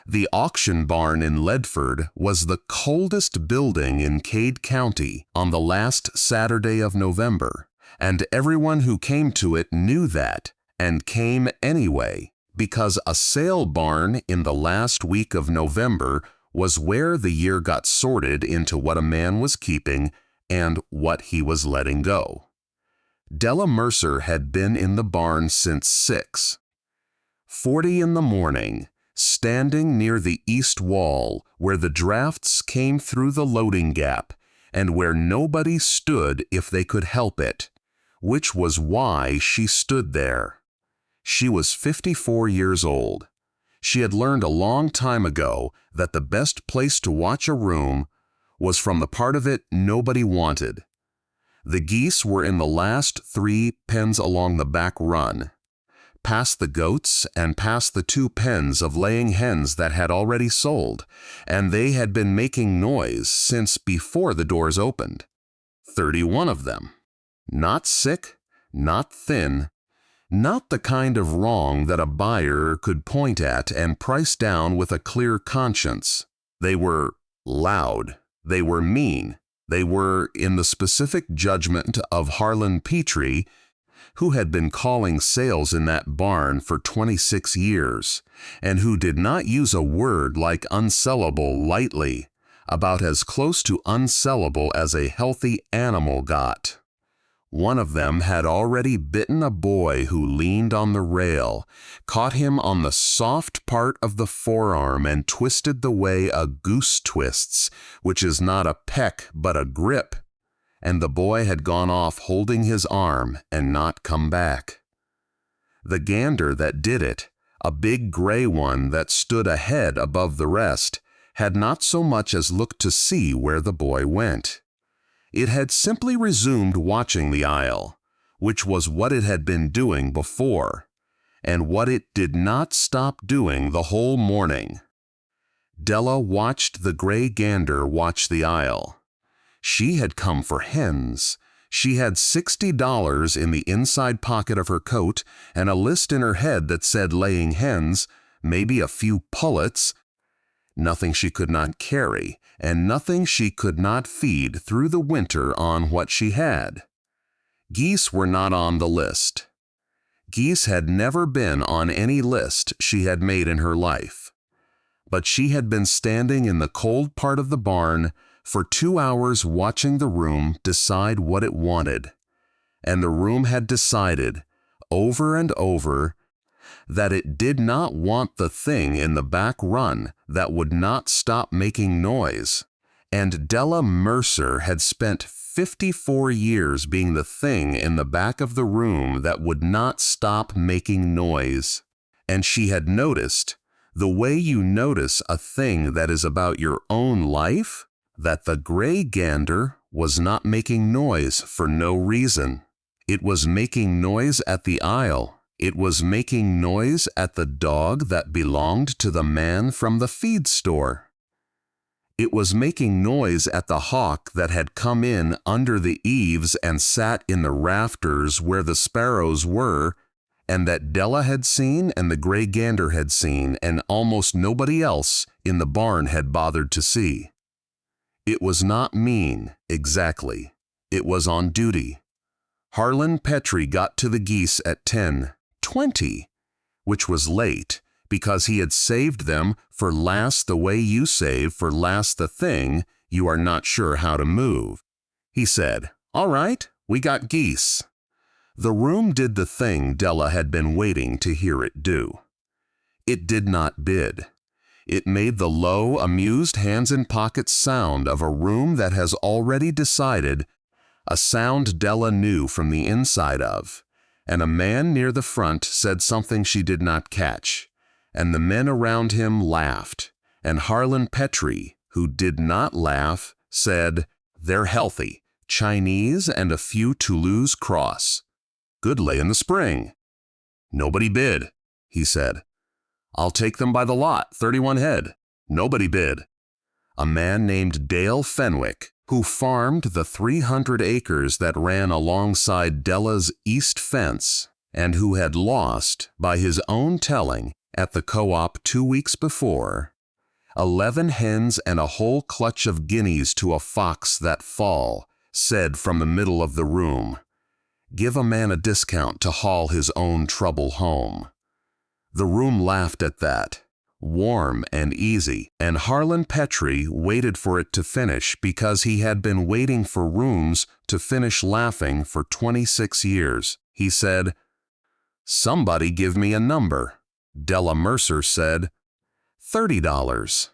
The auction barn in Ledford was the coldest building in Cade County on the last Saturday of November, and everyone who came to it knew that, and came anyway, because a sale barn in the last week of November was where the year got sorted into what a man was keeping and what he was letting go. Della Mercer had been in the barn since 6:40 in the morning, standing near the east wall where the drafts came through the loading gap and where nobody stood if they could help it, which was why she stood there. She was 54 years old. She had learned a long time ago that the best place to watch a room was from the part of it nobody wanted. The geese were in the last 3 pens along the back run, past the goats and past the 2 pens of laying hens that had already sold, and they had been making noise since before the doors opened. 31 of them. Not sick, not thin, not the kind of wrong that a buyer could point at and price down with a clear conscience. They were loud. They were mean. They were, in the specific judgment of Harlan Petrie, who had been calling sales in that barn for 26 years, and who did not use a word like unsellable lightly, about as close to unsellable as a healthy animal got. One of them had already bitten a boy who leaned on the rail, caught him on the soft part of the forearm and twisted the way a goose twists, which is not a peck but a grip, and the boy had gone off holding his arm and not come back. The gander that did it, a big gray one that stood a head above the rest, had not so much as looked to see where the boy went. It had simply resumed watching the aisle, which was what it had been doing before, and what it did not stop doing the whole morning. Della watched the gray gander watch the aisle. She had come for hens. She had $60 in the inside pocket of her coat and a list in her head that said laying hens, maybe a few pullets, nothing she could not carry, and nothing she could not feed through the winter on what she had. Geese were not on the list. Geese had never been on any list she had made in her life. But she had been standing in the cold part of the barn for 2 hours watching the room decide what it wanted, and the room had decided, over and over, that it did not want the thing in the back run that would not stop making noise, and Della Mercer had spent 54 years being the thing in the back of the room that would not stop making noise, and she had noticed, the way you notice a thing that is about your own life, that the gray gander was not making noise for no reason. It was making noise at the aisle. It was making noise at the dog that belonged to the man from the feed store. It was making noise at the hawk that had come in under the eaves and sat in the rafters where the sparrows were, and that Della had seen and the gray gander had seen, and almost nobody else in the barn had bothered to see. It was not mean, exactly. It was on duty. Harlan Petrie got to the geese at 10:20, which was late because he had saved them for last the way you save for last the thing you are not sure how to move. He said, "All right, we got geese." The room did the thing Della had been waiting to hear it do. It did not bid. It made the low, amused hands-in-pockets sound of a room that has already decided, a sound Della knew from the inside of, and a man near the front said something she did not catch, and the men around him laughed, and Harlan Petrie, who did not laugh, said, "They're healthy, Chinese and a few Toulouse cross. Good lay in the spring." "Nobody bid," he said. "I'll take them by the lot, 31 head. Nobody bid." A man named Dale Fenwick, who farmed the 300 acres that ran alongside Della's east fence, and who had lost, by his own telling, at the co-op 2 weeks before, 11 hens and a whole clutch of guineas to a fox that fall, said from the middle of the room. Give a man a discount to haul his own trouble home. The room laughed at that. Warm and easy, and Harlan Petrie waited for it to finish because he had been waiting for rooms to finish laughing for 26 years. He said, "Somebody give me a number." Della Mercer said, $30.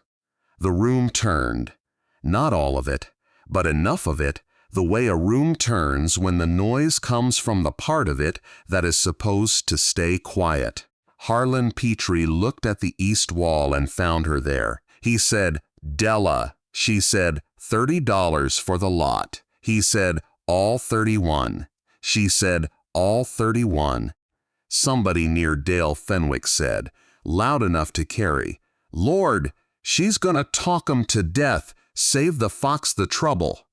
The room turned. Not all of it, but enough of it, the way a room turns when the noise comes from the part of it that is supposed to stay quiet. Harlan Petrie looked at the east wall and found her there. He said, "Della." She said, $30 for the lot. He said, "All 31. She said, "All 31. Somebody near Dale Fenwick said, loud enough to carry, "Lord, she's gonna talk 'em to death. Save the fox the trouble."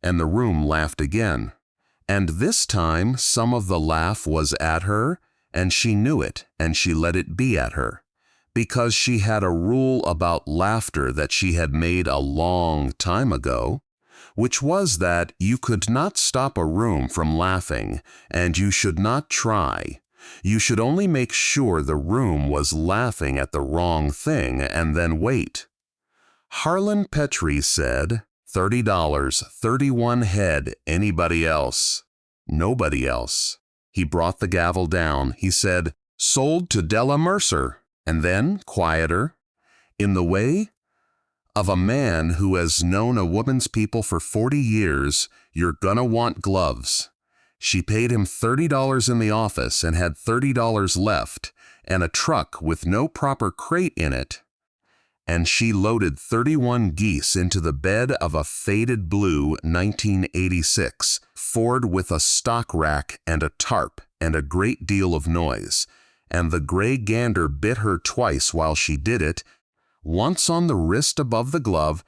And the room laughed again. And this time some of the laugh was at her, and she knew it, and she let it be at her, because she had a rule about laughter that she had made a long time ago, which was that you could not stop a room from laughing, and you should not try. You should only make sure the room was laughing at the wrong thing and then wait. Harlan Petrie said, $30, 31 head, anybody else? Nobody else. He brought the gavel down. He said, "Sold to Della Mercer," and then, quieter, "In the way of a man who has known a woman's people for 40 years, you're gonna want gloves." She paid him $30 in the office and had $30 left, and a truck with no proper crate in it. And she loaded 31 geese into the bed of a faded blue 1986 Ford with a stock rack and a tarp and a great deal of noise, and the gray gander bit her twice while she did it, once on the wrist above the glove,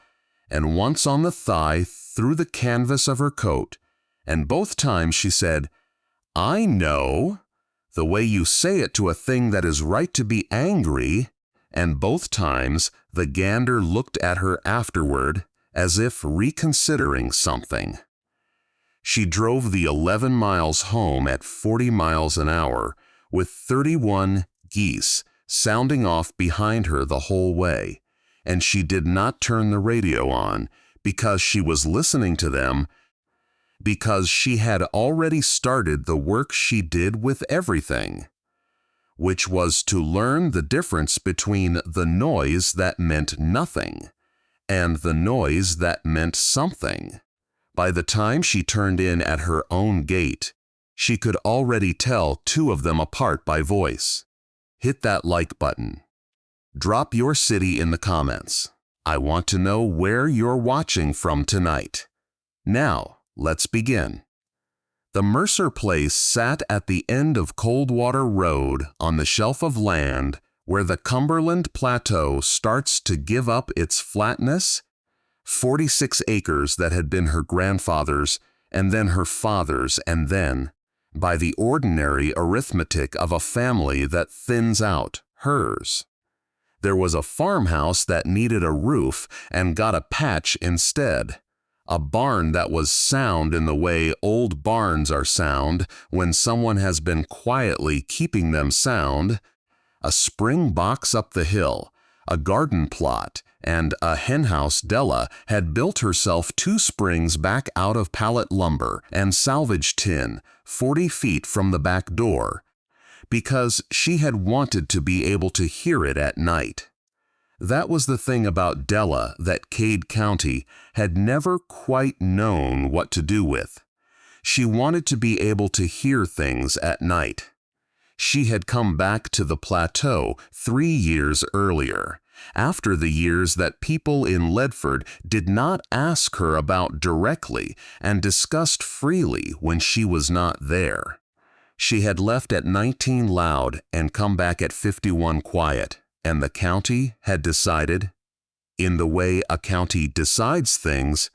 and once on the thigh through the canvas of her coat, and both times she said, "I know," the way you say it to a thing that is right to be angry, and both times the gander looked at her afterward as if reconsidering something. She drove the 11 miles home at 40 miles an hour with 31 geese sounding off behind her the whole way, and she did not turn the radio on because she was listening to them, because she had already started the work she did with everything, which was to learn the difference between the noise that meant nothing and the noise that meant something. By the time she turned in at her own gate, she could already tell two of them apart by voice. Hit that like button. Drop your city in the comments. I want to know where you're watching from tonight. Now, let's begin. The Mercer place sat at the end of Coldwater Road on the shelf of land where the Cumberland Plateau starts to give up its flatness, 46 acres that had been her grandfather's, and then her father's, and then, by the ordinary arithmetic of a family that thins out, hers. There was a farmhouse that needed a roof and got a patch instead. A barn that was sound in the way old barns are sound when someone has been quietly keeping them sound, a spring box up the hill, a garden plot, and a henhouse. Della had built herself 2 springs back out of pallet lumber and salvage tin 40 feet from the back door, because she had wanted to be able to hear it at night. That was the thing about Della that Cade County had never quite known what to do with. She wanted to be able to hear things at night. She had come back to the plateau 3 years earlier, after the years that people in Ledford did not ask her about directly and discussed freely when she was not there. She had left at 19 loud and come back at 51 quiet, and the county had decided, in the way a county decides things,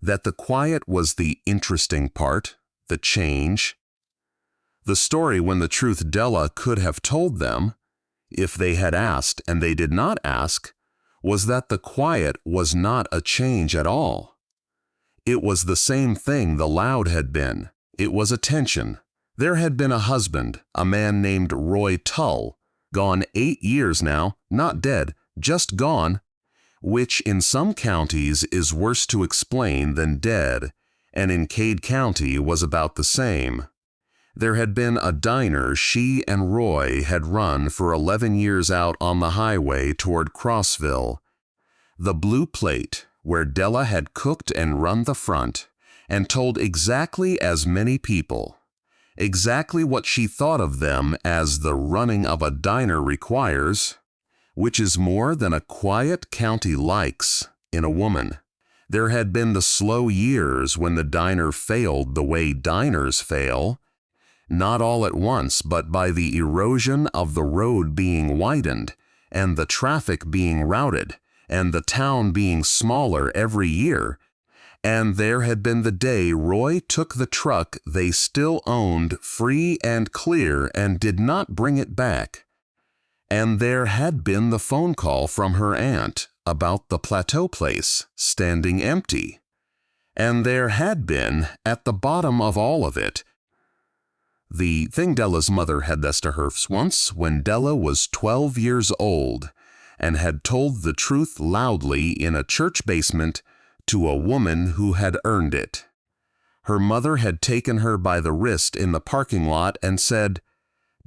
that the quiet was the interesting part, the change. The story when the truth Della could have told them, if they had asked and they did not ask, was that the quiet was not a change at all. It was the same thing the loud had been. It was attention. There had been a husband, a man named Roy Tull, gone 8 years now, not dead, just gone, which in some counties is worse to explain than dead, and in Cade County was about the same. There had been a diner she and Roy had run for 11 years out on the highway toward Crossville. The Blue Plate, where Della had cooked and run the front, and told exactly as many people, exactly what she thought of them as the running of a diner requires, which is more than a quiet county likes in a woman. There had been the slow years when the diner failed the way diners fail, not all at once, but by the erosion of the road being widened, and the traffic being routed, and the town being smaller every year. And there had been the day Roy took the truck they still owned free and clear and did not bring it back. And there had been the phone call from her aunt about the Plateau place standing empty. And there had been, at the bottom of all of it, the thing Della's mother had this to her once when Della was 12 years old and had told the truth loudly in a church basement to a woman who had earned it. Her mother had taken her by the wrist in the parking lot and said,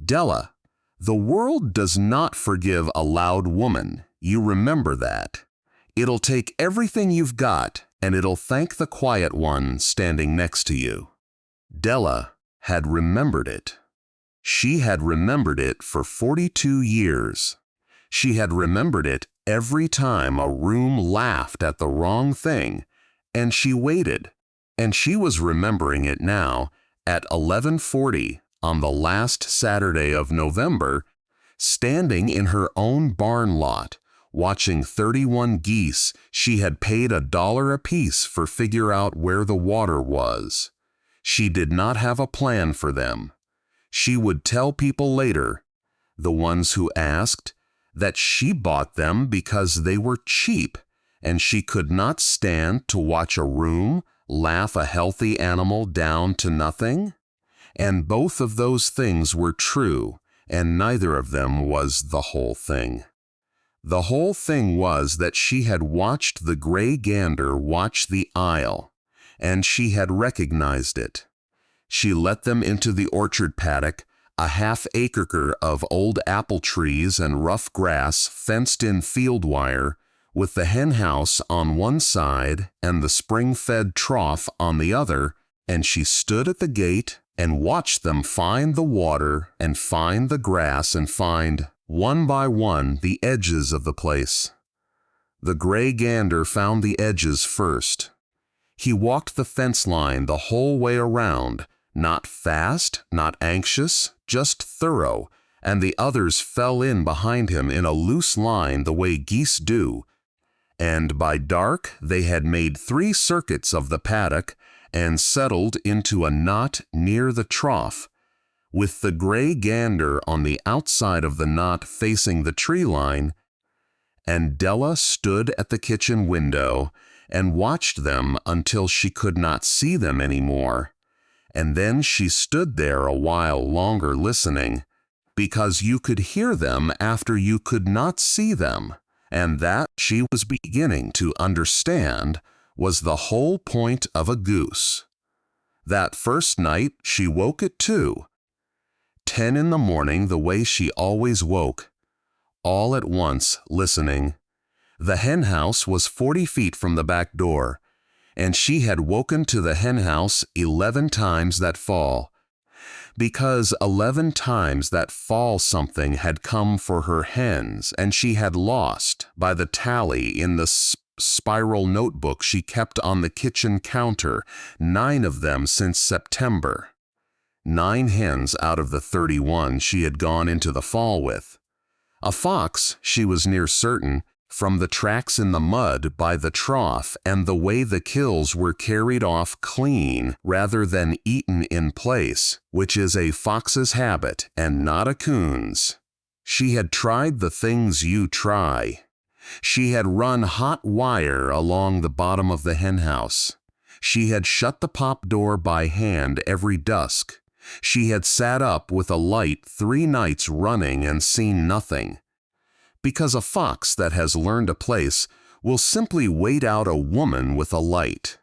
"Della, the world does not forgive a loud woman. You remember that. It'll take everything you've got, and it'll thank the quiet one standing next to you." Della had remembered it. She had remembered it for 42 years. She had remembered it every time a room laughed at the wrong thing, and she waited. And she was remembering it now at 11:40 on the last Saturday of November, standing in her own barn lot, watching 31 geese she had paid $1 apiece for figure out where the water was. She did not have a plan for them. She would tell people later, the ones who asked, that she bought them because they were cheap, and she could not stand to watch a room laugh a healthy animal down to nothing. And both of those things were true, and neither of them was the whole thing. The whole thing was that she had watched the gray gander watch the aisle, and she had recognized it. She let them into the orchard paddock, a half-acre of old apple trees and rough grass fenced in field wire, with the hen house on one side and the spring-fed trough on the other, and she stood at the gate and watched them find the water and find the grass and find, one by one, the edges of the place. The gray gander found the edges first. He walked the fence line the whole way around, not fast, not anxious, just thorough, and the others fell in behind him in a loose line the way geese do. And by dark they had made 3 circuits of the paddock and settled into a knot near the trough, with the gray gander on the outside of the knot facing the tree line. And Della stood at the kitchen window and watched them until she could not see them anymore. And then she stood there a while longer listening, because you could hear them after you could not see them, and that, she was beginning to understand, was the whole point of a goose. That first night she woke at 2, 10 in the morning, the way she always woke, all at once listening. The hen house was 40 feet from the back door, and she had woken to the hen house 11 times that fall, because 11 times that fall something had come for her hens, and she had lost, by the tally in the spiral notebook she kept on the kitchen counter, 9 of them since September. 9 hens out of the 31 she had gone into the fall with. A fox, she was near certain, from the tracks in the mud by the trough and the way the kills were carried off clean rather than eaten in place, which is a fox's habit and not a coon's. She had tried the things you try. She had run hot wire along the bottom of the henhouse. She had shut the pop door by hand every dusk. She had sat up with a light 3 nights running and seen nothing. Because a fox that has learned a place will simply wait out a woman with a light.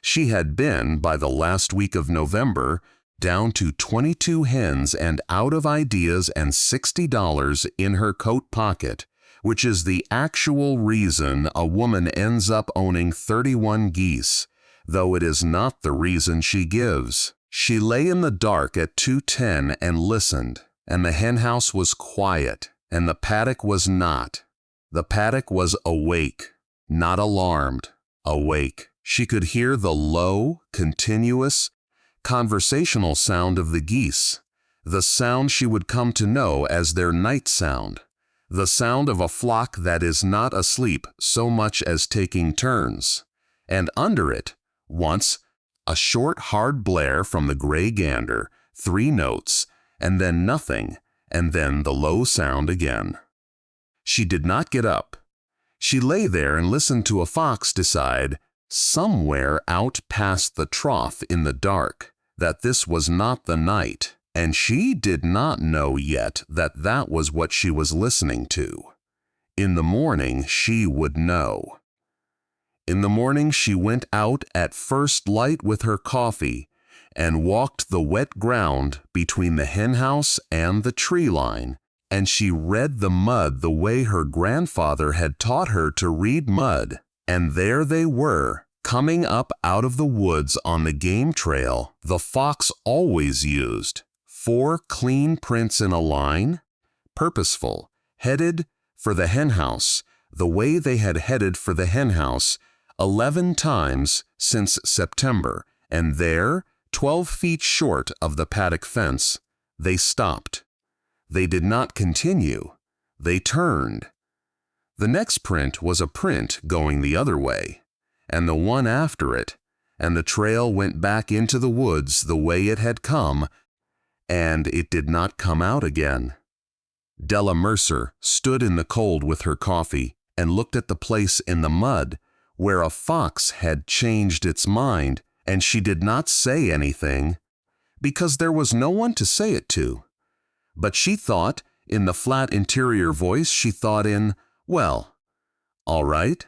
She had been, by the last week of November, down to 22 hens and out of ideas and $60 in her coat pocket, which is the actual reason a woman ends up owning 31 geese, though it is not the reason she gives. She lay in the dark at 2:10 and listened, and the henhouse was quiet, and the paddock was not. The paddock was awake, not alarmed, awake. She could hear the low, continuous, conversational sound of the geese, the sound she would come to know as their night sound, the sound of a flock that is not asleep so much as taking turns. And under it, once, a short, hard blare from the gray gander, 3 notes, and then nothing, and then the low sound again. She did not get up. She lay there and listened to a fox decide, somewhere out past the trough in the dark, that this was not the night, and she did not know yet that that was what she was listening to. In the morning she would know. In the morning she went out at first light with her coffee and walked the wet ground between the henhouse and the tree line, and she read the mud the way her grandfather had taught her to read mud. And there they were, coming up out of the woods on the game trail the fox always used. 4 clean prints in a line, purposeful, headed for the henhouse, the way they had headed for the henhouse 11 times since September, and there, 12 feet short of the paddock fence, they stopped. They did not continue. They turned. The next print was a print going the other way, and the one after it, and the trail went back into the woods the way it had come, and it did not come out again. Della Mercer stood in the cold with her coffee and looked at the place in the mud where a fox had changed its mind, and she did not say anything because there was no one to say it to. But she thought, in the flat interior voice she thought in, well, all right.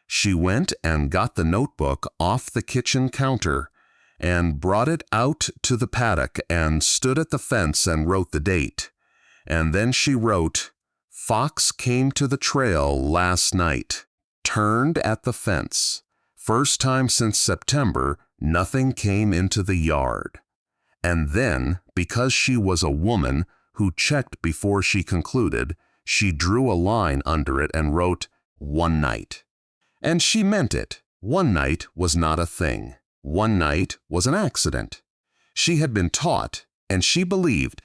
She went and got the notebook off the kitchen counter and brought it out to the paddock and stood at the fence and wrote the date. And then she wrote, "Fox came to the trail last night, turned at the fence. First time since September, nothing came into the yard." And then, because she was a woman who checked before she concluded, she drew a line under it and wrote, "1 night." And she meant it. 1 night was not a thing. 1 night was an accident. She had been taught, and she believed,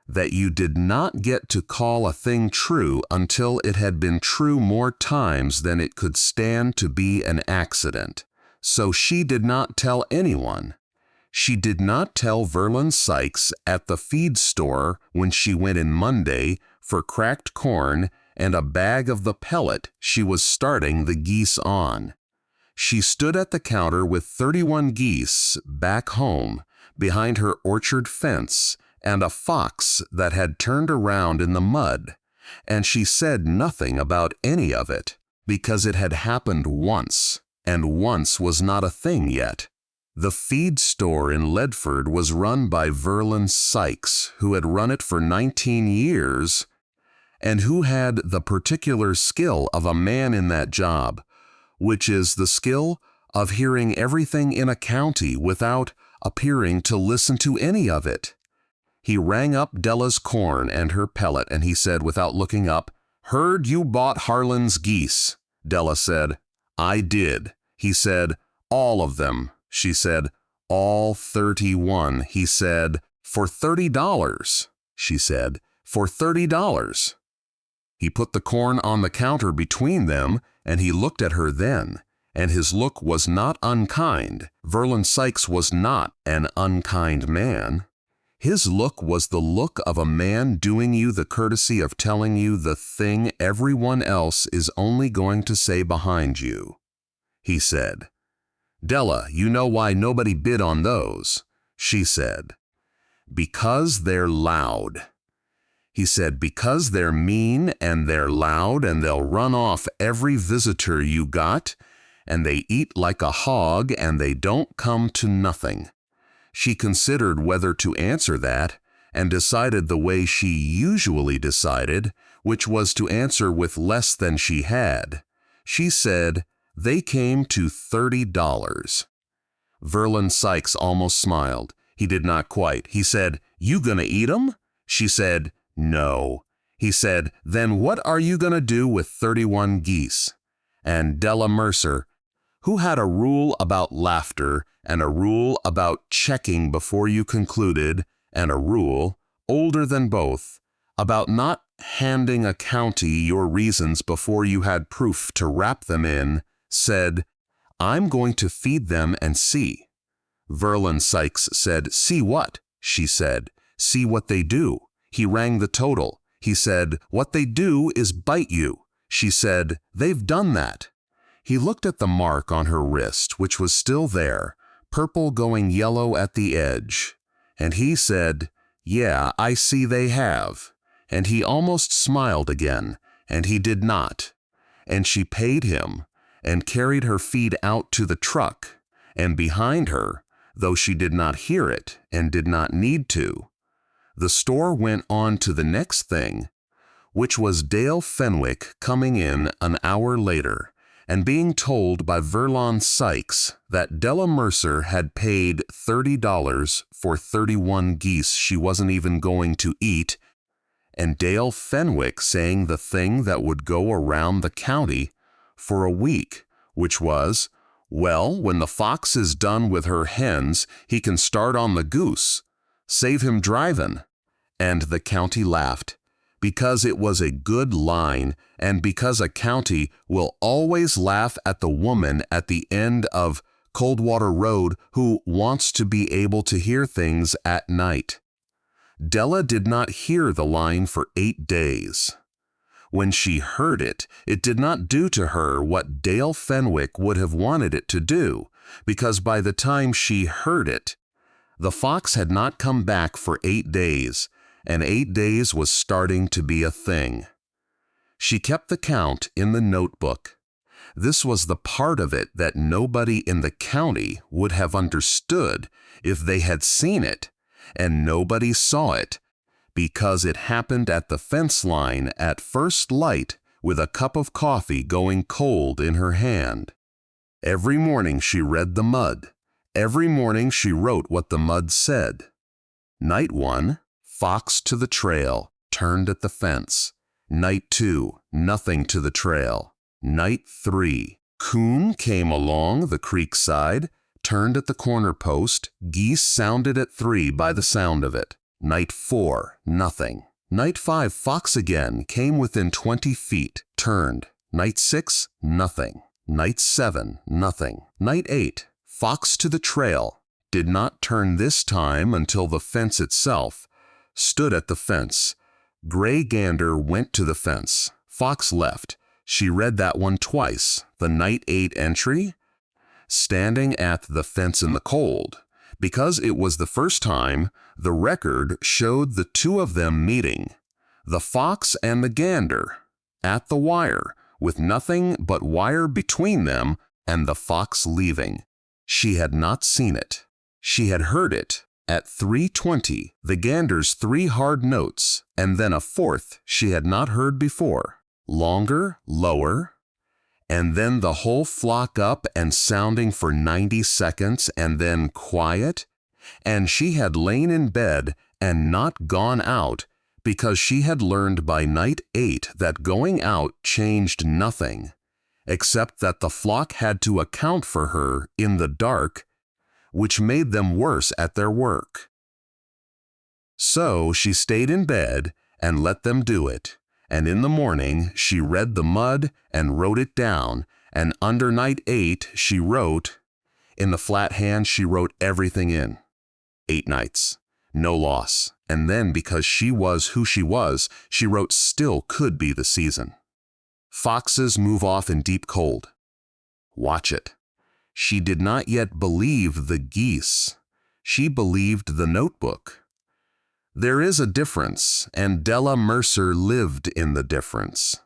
that you did not get to call a thing true until it had been true more times than it could stand to be an accident. So she did not tell anyone. She did not tell Verlin Sykes at the feed store when she went in Monday for cracked corn and a bag of the pellet she was starting the geese on. She stood at the counter with 31 geese back home behind her orchard fence and a fox that had turned around in the mud, and she said nothing about any of it because it had happened once, and once was not a thing yet. The feed store in Ledford was run by Verlin Sykes, who had run it for 19 years, and who had the particular skill of a man in that job, which is the skill of hearing everything in a county without appearing to listen to any of it. He rang up Della's corn and her pellet, and he said without looking up, "Heard you bought Harlan's geese." Della said, "I did." He said, "All of them." She said, "All 31. He said, "For $30. She said, "For $30. He put the corn on the counter between them, and he looked at her then, and his look was not unkind. Verlin Sykes was not an unkind man. His look was the look of a man doing you the courtesy of telling you the thing everyone else is only going to say behind you. He said, "Della, you know why nobody bid on those?" She said, "Because they're loud." He said, "Because they're mean and they're loud and they'll run off every visitor you got, and they eat like a hog and they don't come to nothing." She considered whether to answer that and decided the way she usually decided, which was to answer with less than she had. She said, "They came to $30. Verlon Sykes almost smiled. He did not quite. He said, "You gonna eat 'em?" She said, "No." He said, "Then what are you gonna do with 31 geese?" And Della Mercer, who had a rule about laughter and a rule about checking before you concluded, and a rule, older than both, about not handing a county your reasons before you had proof to wrap them in, said, "I'm going to feed them and see." Verlon Sykes said, "See what?" She said, "See what they do." He rang the total. He said, "What they do is bite you." She said, "They've done that." He looked at the mark on her wrist, which was still there, purple going yellow at the edge, and he said, "Yeah, I see they have." And he almost smiled again, and he did not. And she paid him, and carried her feed out to the truck, and behind her, though she did not hear it and did not need to, the store went on to the next thing, which was Dale Fenwick coming in an hour later and being told by Verlon Sykes that Della Mercer had paid $30 for 31 geese she wasn't even going to eat, and Dale Fenwick saying the thing that would go around the county for a week, which was, "Well, when the fox is done with her hens, he can start on the goose. Save him drivin'." And the county laughed, because it was a good line, and because a county will always laugh at the woman at the end of Coldwater Road who wants to be able to hear things at night. Della did not hear the line for 8 days. When she heard it, it did not do to her what Dale Fenwick would have wanted it to do, because by the time she heard it, the fox had not come back for 8 days, and 8 days was starting to be a thing. She kept the count in the notebook. This was the part of it that nobody in the county would have understood if they had seen it, and nobody saw it, because it happened at the fence line at first light with a cup of coffee going cold in her hand. Every morning she read the mud. Every morning she wrote what the mud said. Night 1, fox to the trail, turned at the fence. Night 2, nothing to the trail. Night 3, coon came along the creek side, turned at the corner post, geese sounded at 3 by the sound of it. Night 4, nothing. Night 5, fox again, came within 20 feet, turned. Night 6, nothing. Night 7, nothing. Night 8, fox to the trail, did not turn this time until the fence itself, stood at the fence. Gray gander went to the fence. Fox left. She read that one twice. The night 8 entry, standing at the fence in the cold. Because it was the first time, the record showed the two of them meeting, the fox and the gander, at the wire, with nothing but wire between them, and the fox leaving. She had not seen it. She had heard it at 3:20, the gander's 3 hard notes, and then a 4th she had not heard before, longer, lower, and then the whole flock up and sounding for 90 seconds and then quiet, and she had lain in bed and not gone out because she had learned by night 8 that going out changed nothing, except that the flock had to account for her in the dark, which made them worse at their work. So she stayed in bed and let them do it. And in the morning she read the mud and wrote it down, and under night 8 she wrote, in the flat hand she wrote everything in. 8 nights. no loss. And then, because she was who she was, she wrote still could be the season. Foxes move off in deep cold. Watch it. She did not yet believe the geese. She believed the notebook. There is a difference, and Della Mercer lived in the difference.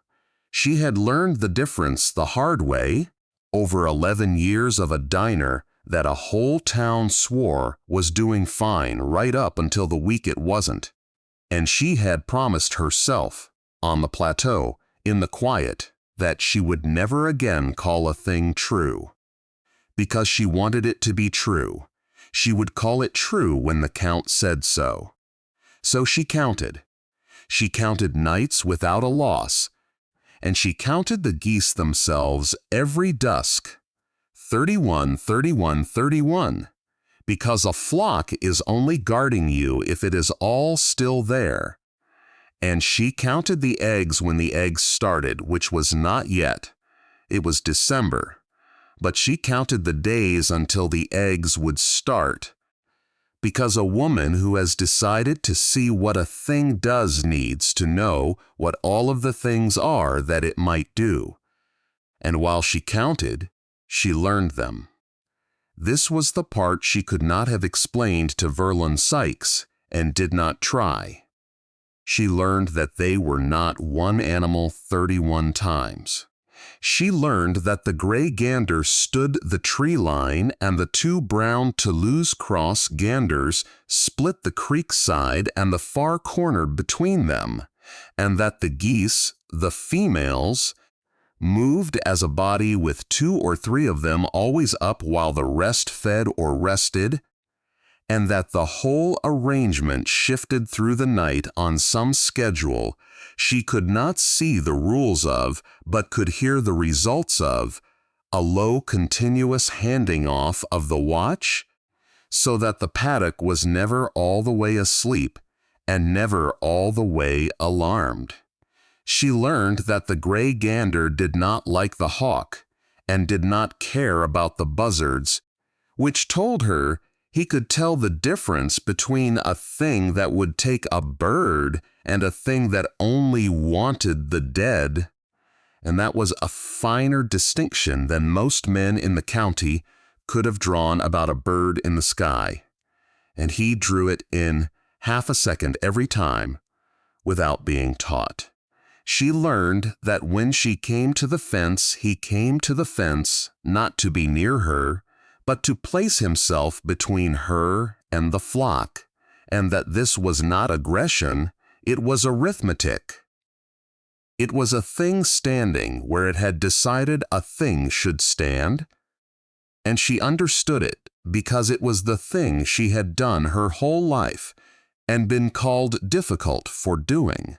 She had learned the difference the hard way, over 11 years of a diner that a whole town swore was doing fine right up until the week it wasn't. And she had promised herself, on the plateau, in the quiet, that she would never again call a thing true. Because she wanted it to be true. She would call it true when the count said so. So she counted. She counted nights without a loss, and she counted the geese themselves every dusk. 31, 31, 31, because a flock is only guarding you if it is all still there. And she counted the eggs when the eggs started, which was not yet. It was December. But she counted the days until the eggs would start. Because a woman who has decided to see what a thing does needs to know what all of the things are that it might do. And while she counted, she learned them. This was the part she could not have explained to Verlon Sykes and did not try. She learned that they were not one animal 31 times. She learned that the gray gander stood the tree line and the two brown Toulouse cross ganders split the creek side and the far corner between them, and that the geese, the females, moved as a body with 2 or 3 of them always up while the rest fed or rested, and that the whole arrangement shifted through the night on some schedule she could not see the rules of, but could hear the results of, a low continuous handing off of the watch, so that the paddock was never all the way asleep and never all the way alarmed. She learned that the gray gander did not like the hawk and did not care about the buzzards, which told her he could tell the difference between a thing that would take a bird and a thing that only wanted the dead, and that was a finer distinction than most men in the county could have drawn about a bird in the sky, and he drew it in half a second every time without being taught. She learned that when she came to the fence, he came to the fence not to be near her, but to place himself between her and the flock, and that this was not aggression, it was arithmetic. It was a thing standing where it had decided a thing should stand, and she understood it because it was the thing she had done her whole life and been called difficult for doing.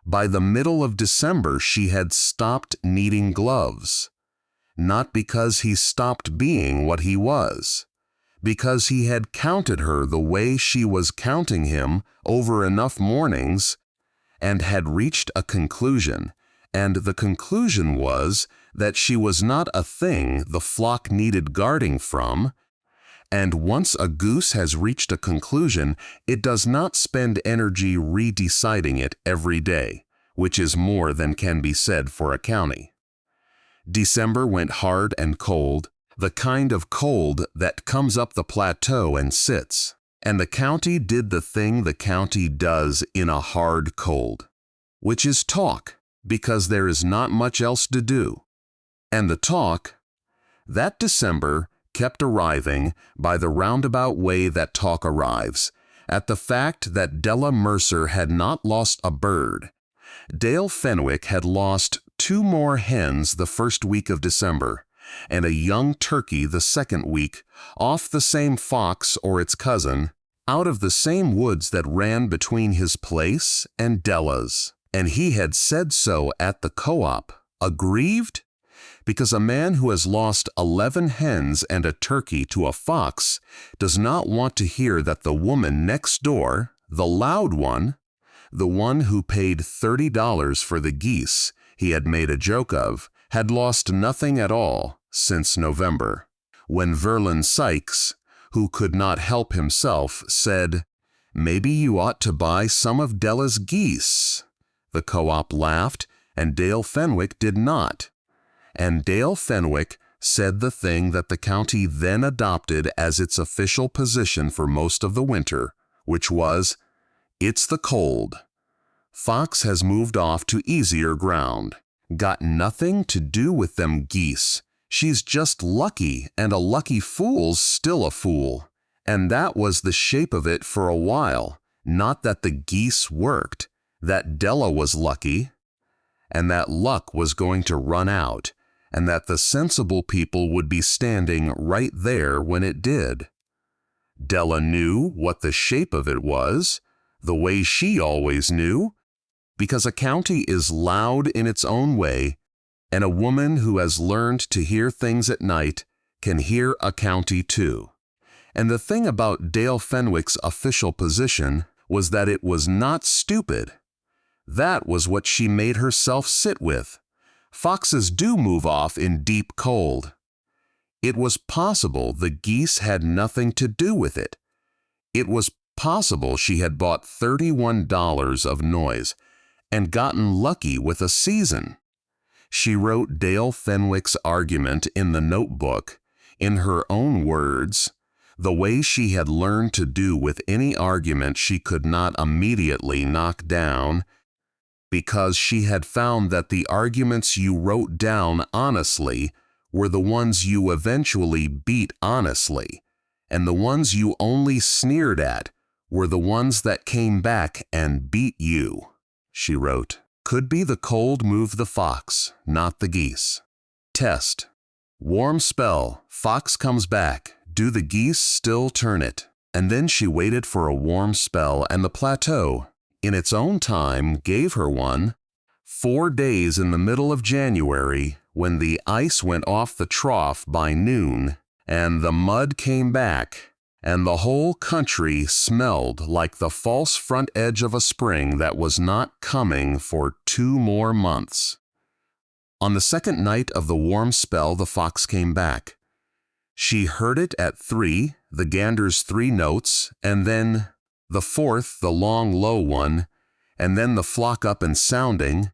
By the middle of December, she had stopped needing gloves. Not because he stopped being what he was, because he had counted her the way she was counting him over enough mornings and had reached a conclusion, and the conclusion was that she was not a thing the flock needed guarding from, and once a goose has reached a conclusion, it does not spend energy re-deciding it every day, which is more than can be said for a county. December went hard and cold, the kind of cold that comes up the plateau and sits, and the county did the thing the county does in a hard cold, which is talk, because there is not much else to do. And the talk, that December, kept arriving by the roundabout way that talk arrives, at the fact that Della Mercer had not lost a bird. Dale Fenwick had lost 2 more hens the first week of December, and a young turkey the second week, off the same fox or its cousin, out of the same woods that ran between his place and Della's. And he had said so at the co-op, aggrieved, because a man who has lost 11 hens and a turkey to a fox does not want to hear that the woman next door, the loud one, the one who paid $30 for the geese he had made a joke of, had lost nothing at all since November, when Verlon Sykes, who could not help himself, said, Maybe you ought to buy some of Della's geese." The co-op laughed, and Dale Fenwick did not. And Dale Fenwick said the thing that the county then adopted as its official position for most of the winter, which was, "It's the cold. Fox has moved off to easier ground. Got nothing to do with them geese. She's just lucky, and a lucky fool's still a fool." And that was the shape of it for a while. Not that the geese worked, that Della was lucky, and that luck was going to run out, and that the sensible people would be standing right there when it did. Della knew what the shape of it was, the way she always knew, because a county is loud in its own way, and a woman who has learned to hear things at night can hear a county too. And the thing about Dale Fenwick's official position was that it was not stupid. That was what she made herself sit with. Foxes do move off in deep cold. It was possible the geese had nothing to do with it. It was possible she had bought $31 of noise and gotten lucky with a season. She wrote Dale Fenwick's argument in the notebook, in her own words, the way she had learned to do with any argument she could not immediately knock down, because she had found that the arguments you wrote down honestly were the ones you eventually beat honestly, and the ones you only sneered at were the ones that came back and beat you. She wrote, "Could be the cold moved the fox, not the geese. Test. Warm spell, fox comes back. Do the geese still turn it?" And then she waited for a warm spell, and the plateau, in its own time, gave her one. 4 days in the middle of January, when the ice went off the trough by noon, and the mud came back, and the whole country smelled like the false front edge of a spring that was not coming for 2 more months. On the second night of the warm spell, the fox came back. She heard it at 3, the gander's 3 notes, and then the 4th, the long low one, and then the flock up and sounding,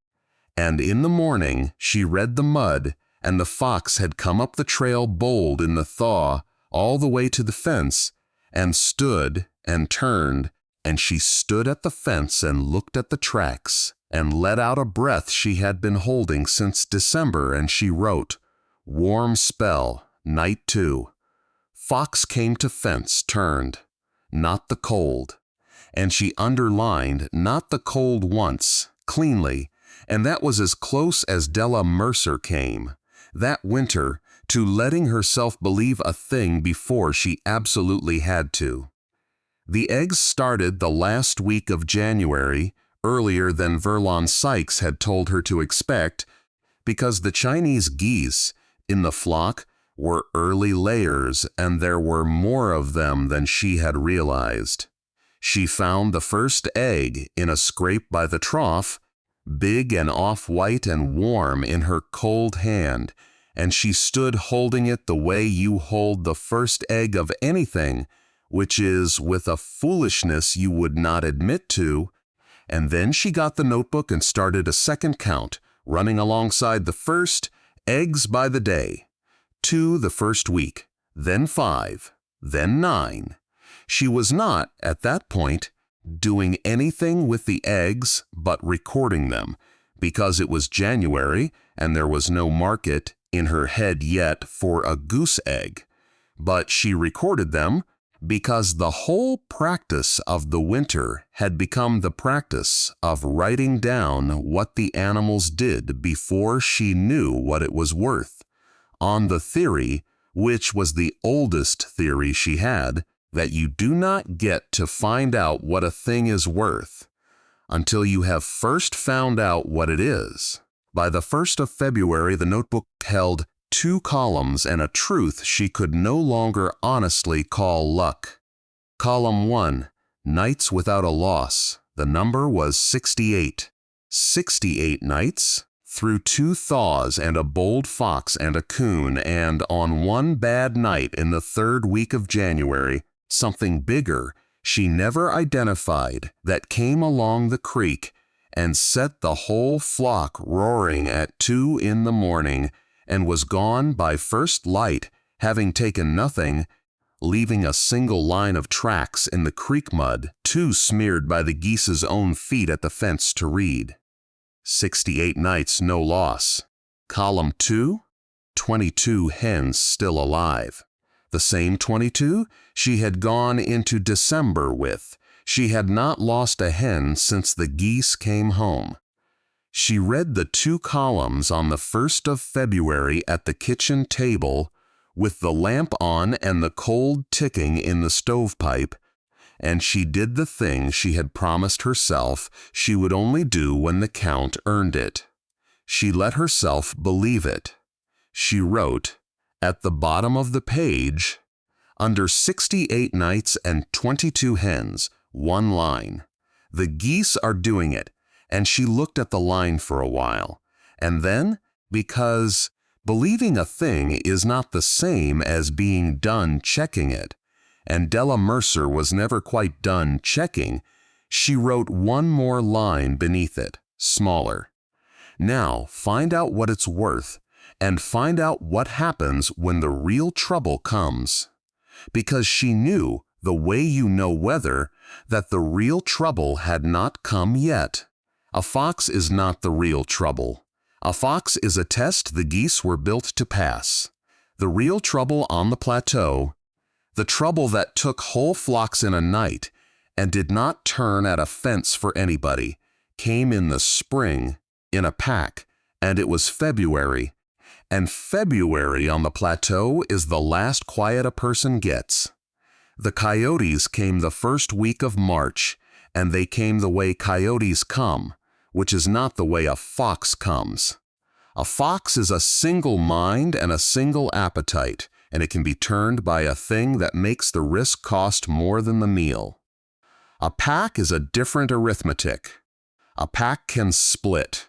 and in the morning she read the mud, and the fox had come up the trail bold in the thaw all the way to the fence, and stood and turned, and she stood at the fence and looked at the tracks, and let out a breath she had been holding since December, and she wrote, "Warm spell. Night 2. Fox came to fence, turned. Not the cold." And she underlined "not the cold" once, cleanly, and that was as close as Della Mercer came, that winter, to letting herself believe a thing before she absolutely had to. The eggs started the last week of January, earlier than Verlon Sykes had told her to expect, because the Chinese geese in the flock were early layers, and there were more of them than she had realized. She found the first egg in a scrape by the trough, big and off-white and warm in her cold hand, and she stood holding it the way you hold the first egg of anything, which is with a foolishness you would not admit to, and then she got the notebook and started a second count, running alongside the first, eggs by the day. 2 the first week, then 5, then 9. She was not, at that point, doing anything with the eggs but recording them, because it was January and there was no market in her head yet for a goose egg. But she recorded them because the whole practice of the winter had become the practice of writing down what the animals did before she knew what it was worth, on the theory, which was the oldest theory she had, that you do not get to find out what a thing is worth until you have first found out what it is. By the 1st of February, the notebook held 2 columns and a truth she could no longer honestly call luck. Column 1, nights without a loss. The number was 68. 68 nights, through 2 thaws and a bold fox and a coon, and on one bad night in the 3rd week of January, something bigger, she never identified, that came along the creek and set the whole flock roaring at 2 in the morning, and was gone by first light, having taken nothing, leaving a single line of tracks in the creek mud, 2 smeared by the geese's own feet at the fence to read. 68 nights no loss. Column 2, 22 hens still alive. The same 22 she had gone into December with. She had not lost a hen since the geese came home. She read the 2 columns on the 1st of February at the kitchen table, with the lamp on and the cold ticking in the stovepipe, and she did the thing she had promised herself she would only do when the count earned it. She let herself believe it. She wrote, at the bottom of the page, under 68 nights and 22 hens, 1 line. The geese are doing it, and she looked at the line for a while. And then, because believing a thing is not the same as being done checking it, and Della Mercer was never quite done checking, she wrote 1 more line beneath it, smaller. Now find out what it's worth, and find out what happens when the real trouble comes. Because she knew, the way you know weather, that the real trouble had not come yet. A fox is not the real trouble. A fox is a test the geese were built to pass. The real trouble on the plateau, the trouble that took whole flocks in a night and did not turn at a fence for anybody, came in the spring, in a pack, and it was February. And February on the plateau is the last quiet a person gets. The coyotes came the first week of March, and they came the way coyotes come, which is not the way a fox comes. A fox is a single mind and a single appetite, and it can be turned by a thing that makes the risk cost more than the meal. A pack is a different arithmetic. A pack can split.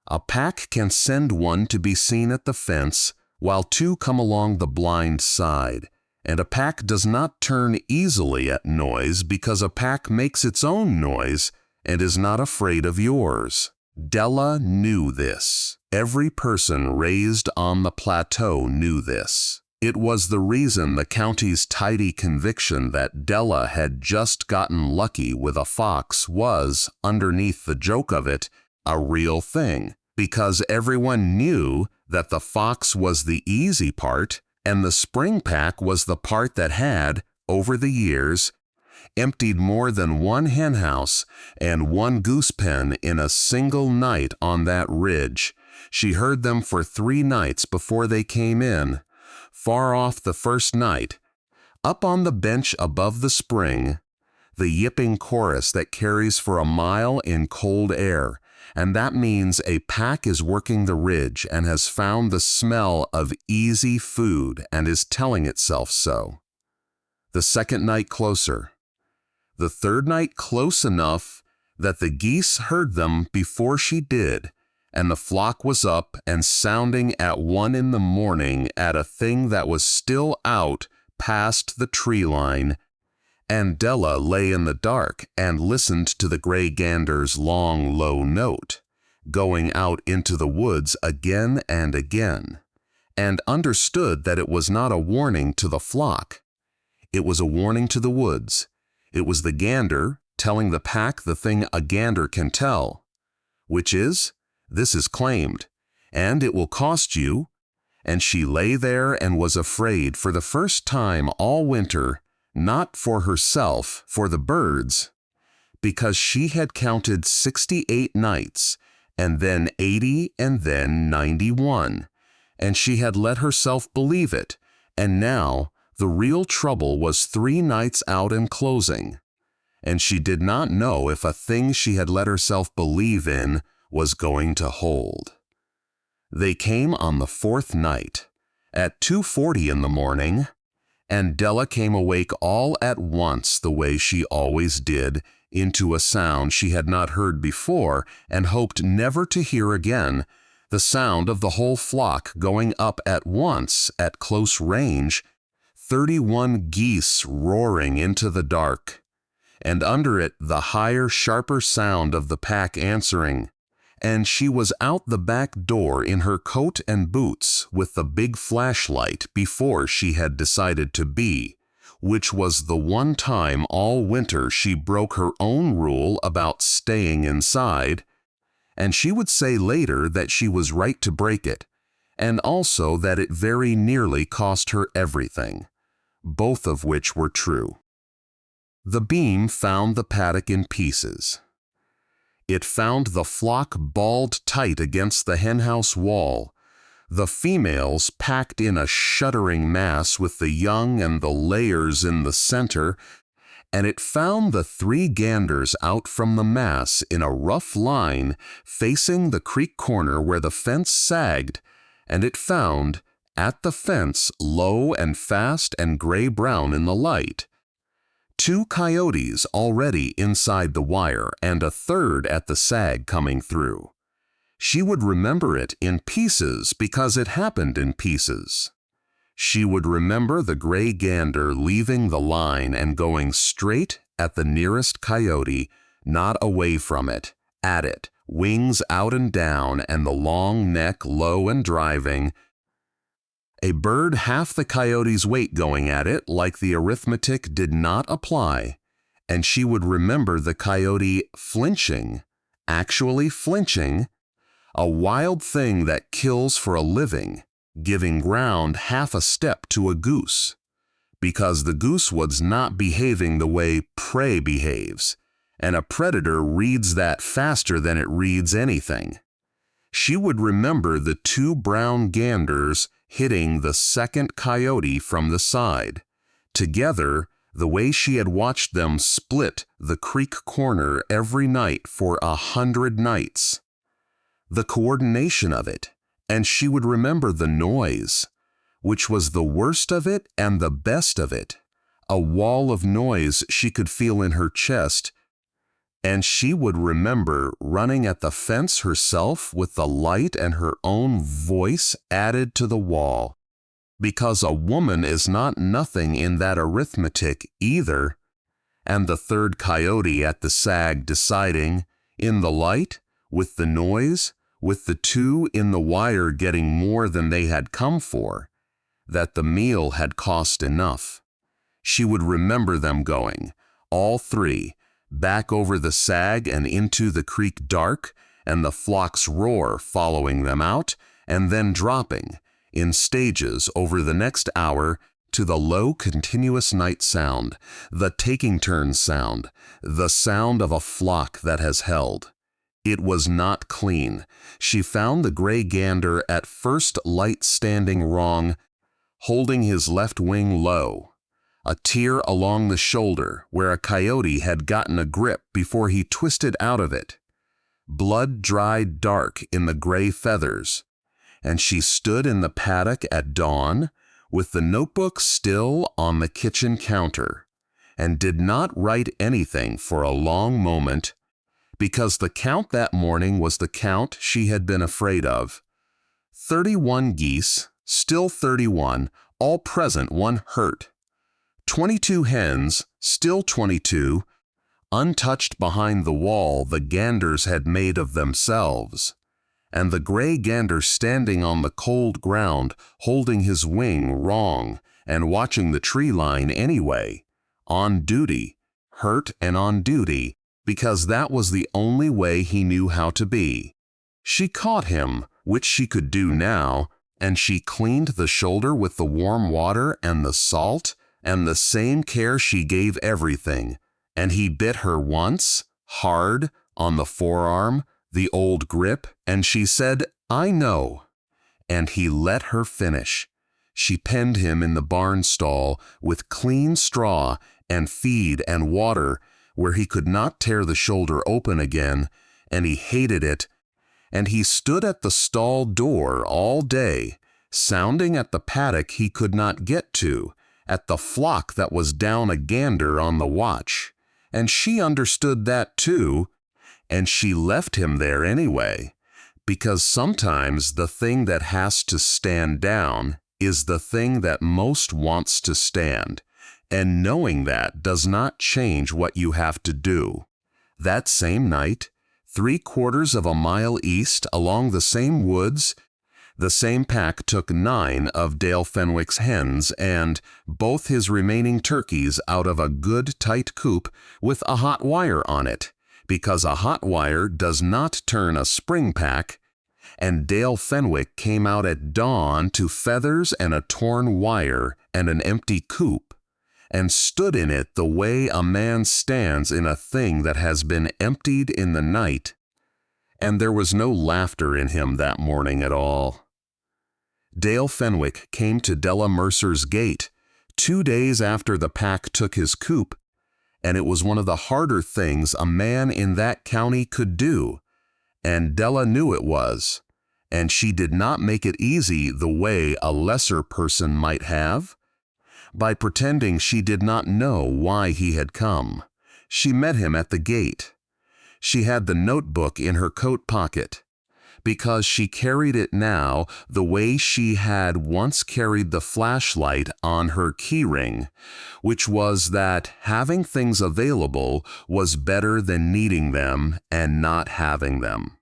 A pack can send one to be seen at the fence, while 2 come along the blind side. And a pack does not turn easily at noise because a pack makes its own noise and is not afraid of yours. Della knew this. Every person raised on the plateau knew this. It was the reason the county's tidy conviction that Della had just gotten lucky with a fox was, underneath the joke of it, a real thing, because everyone knew that the fox was the easy part, and the spring pack was the part that had, over the years, emptied more than 1 henhouse and 1 goose pen in a single night on that ridge. She heard them for 3 nights before they came in. Far off the first night, up on the bench above the spring, the yipping chorus that carries for a mile in cold air, and that means a pack is working the ridge and has found the smell of easy food and is telling itself so. The second night closer. The third night close enough that the geese heard them before she did, and the flock was up and sounding at 1 in the morning at a thing that was still out past the tree line, and Della lay in the dark and listened to the gray gander's long, low note, going out into the woods again and again, and understood that it was not a warning to the flock. It was a warning to the woods. It was the gander telling the pack the thing a gander can tell, which is, this is claimed, and it will cost you. And she lay there and was afraid for the first time all winter, not for herself, for the birds, because she had counted 68 nights, and then 80, and then 91, and she had let herself believe it, and now the real trouble was 3 nights out and closing, and she did not know if a thing she had let herself believe in was going to hold. They came on the 4th night, at 2:40 in the morning, and Della came awake all at once the way she always did, into a sound she had not heard before and hoped never to hear again, the sound of the whole flock going up at once at close range, 31 geese roaring into the dark. and under it the higher, sharper sound of the pack answering. And she was out the back door in her coat and boots with the big flashlight before she had decided to be, which was the one time all winter she broke her own rule about staying inside, and she would say later that she was right to break it, and also that it very nearly cost her everything, both of which were true. The beam found the paddock in pieces. It found the flock balled tight against the henhouse wall, the females packed in a shuddering mass with the young and the layers in the center, and it found the 3 ganders out from the mass in a rough line facing the creek corner where the fence sagged, and it found, at the fence, low and fast and gray-brown in the light, 2 coyotes already inside the wire and a third at the sag coming through. She would remember it in pieces because it happened in pieces. She would remember the gray gander leaving the line and going straight at the nearest coyote, not away from it, at it, wings out and down and the long neck low and driving, a bird half the coyote's weight going at it like the arithmetic did not apply, and she would remember the coyote flinching, actually flinching, a wild thing that kills for a living, giving ground half a step to a goose, because the goose was not behaving the way prey behaves, and a predator reads that faster than it reads anything. She would remember the 2 brown ganders hitting the second coyote from the side, together the way she had watched them split the creek corner every night for 100 nights. The coordination of it, and she would remember the noise, which was the worst of it and the best of it, a wall of noise she could feel in her chest, and she would remember running at the fence herself with the light and her own voice added to the wall, because a woman is not nothing in that arithmetic either, and the third coyote at the sag deciding, in the light, with the noise, with the 2 in the wire getting more than they had come for, that the meal had cost enough. She would remember them going, all 3, back over the sag and into the creek dark, and the flock's roar following them out, and then dropping, in stages over the next hour, to the low continuous night sound, the taking turns sound, the sound of a flock that has held. It was not clean. She found the gray gander at first light standing wrong, holding his left wing low, a tear along the shoulder where a coyote had gotten a grip before he twisted out of it, blood dried dark in the gray feathers, and she stood in the paddock at dawn with the notebook still on the kitchen counter, and did not write anything for a long moment, because the count that morning was the count she had been afraid of. 31 geese, still 31, all present, 1 hurt. 22 hens, still 22, untouched behind the wall the ganders had made of themselves, and the gray gander standing on the cold ground holding his wing wrong and watching the tree line anyway, on duty, hurt and on duty, because that was the only way he knew how to be. She caught him, which she could do now, and she cleaned the shoulder with the warm water and the salt, and the same care she gave everything, and he bit her once, hard, on the forearm, the old grip, and she said, "I know." And he let her finish. She penned him in the barn stall with clean straw and feed and water where he could not tear the shoulder open again, and he hated it, and he stood at the stall door all day, sounding at the paddock he could not get to, at the flock that was down a gander on the watch, and she understood that too, and she left him there anyway, because sometimes the thing that has to stand down is the thing that most wants to stand, and knowing that does not change what you have to do. That same night, 3/4 of a mile east along the same woods, the same pack took 9 of Dale Fenwick's hens and both his remaining turkeys out of a good tight coop with a hot wire on it, because a hot wire does not turn a spring pack, and Dale Fenwick came out at dawn to feathers and a torn wire and an empty coop, and stood in it the way a man stands in a thing that has been emptied in the night. And there was no laughter in him that morning at all. Dale Fenwick came to Della Mercer's gate 2 days after the pack took his coop, and it was one of the harder things a man in that county could do, and Della knew it was, and she did not make it easy the way a lesser person might have, by pretending she did not know why he had come. She met him at the gate. She had the notebook in her coat pocket, because she carried it now the way she had once carried the flashlight on her keyring, which was that having things available was better than needing them and not having them.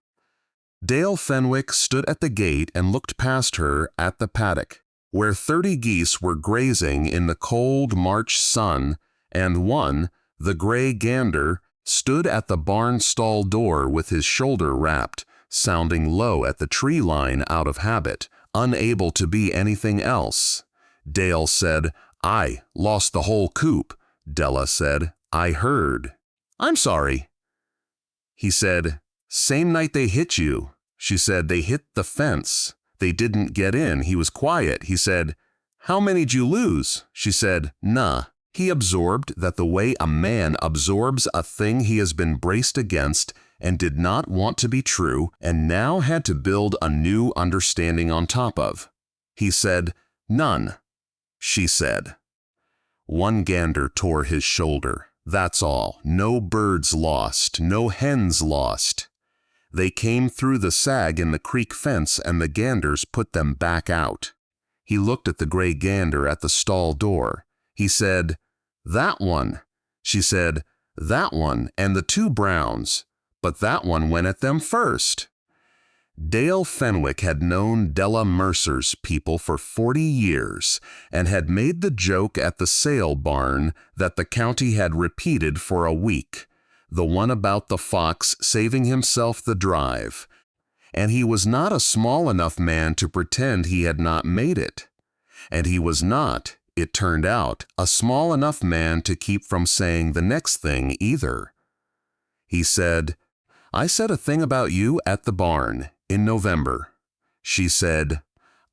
Dale Fenwick stood at the gate and looked past her at the paddock, where 30 geese were grazing in the cold March sun, and one, the gray gander, stood at the barn stall door with his shoulder wrapped, sounding low at the tree line out of habit, unable to be anything else. Dale said, "I lost the whole coop." Della said, "I heard." "I'm sorry." He said, "Same night they hit you." She said, "They hit the fence. They didn't get in." He was quiet. He said, "How many'd you lose?" She said, "Nah." He absorbed that the way a man absorbs a thing he has been braced against and did not want to be true, and now had to build a new understanding on top of. He said, "None." She said, "One gander tore his shoulder. That's all. No birds lost. No hens lost. They came through the sag in the creek fence and the ganders put them back out." He looked at the gray gander at the stall door. He said, "That one." She said, "That one and the 2 browns. But that one went at them first." Dale Fenwick had known Della Mercer's people for 40 years and had made the joke at the sale barn that the county had repeated for a week, the one about the fox saving himself the drive. And he was not a small enough man to pretend he had not made it. And he was not, it turned out, a small enough man to keep from saying the next thing either. He said, "I said a thing about you at the barn in November." She said,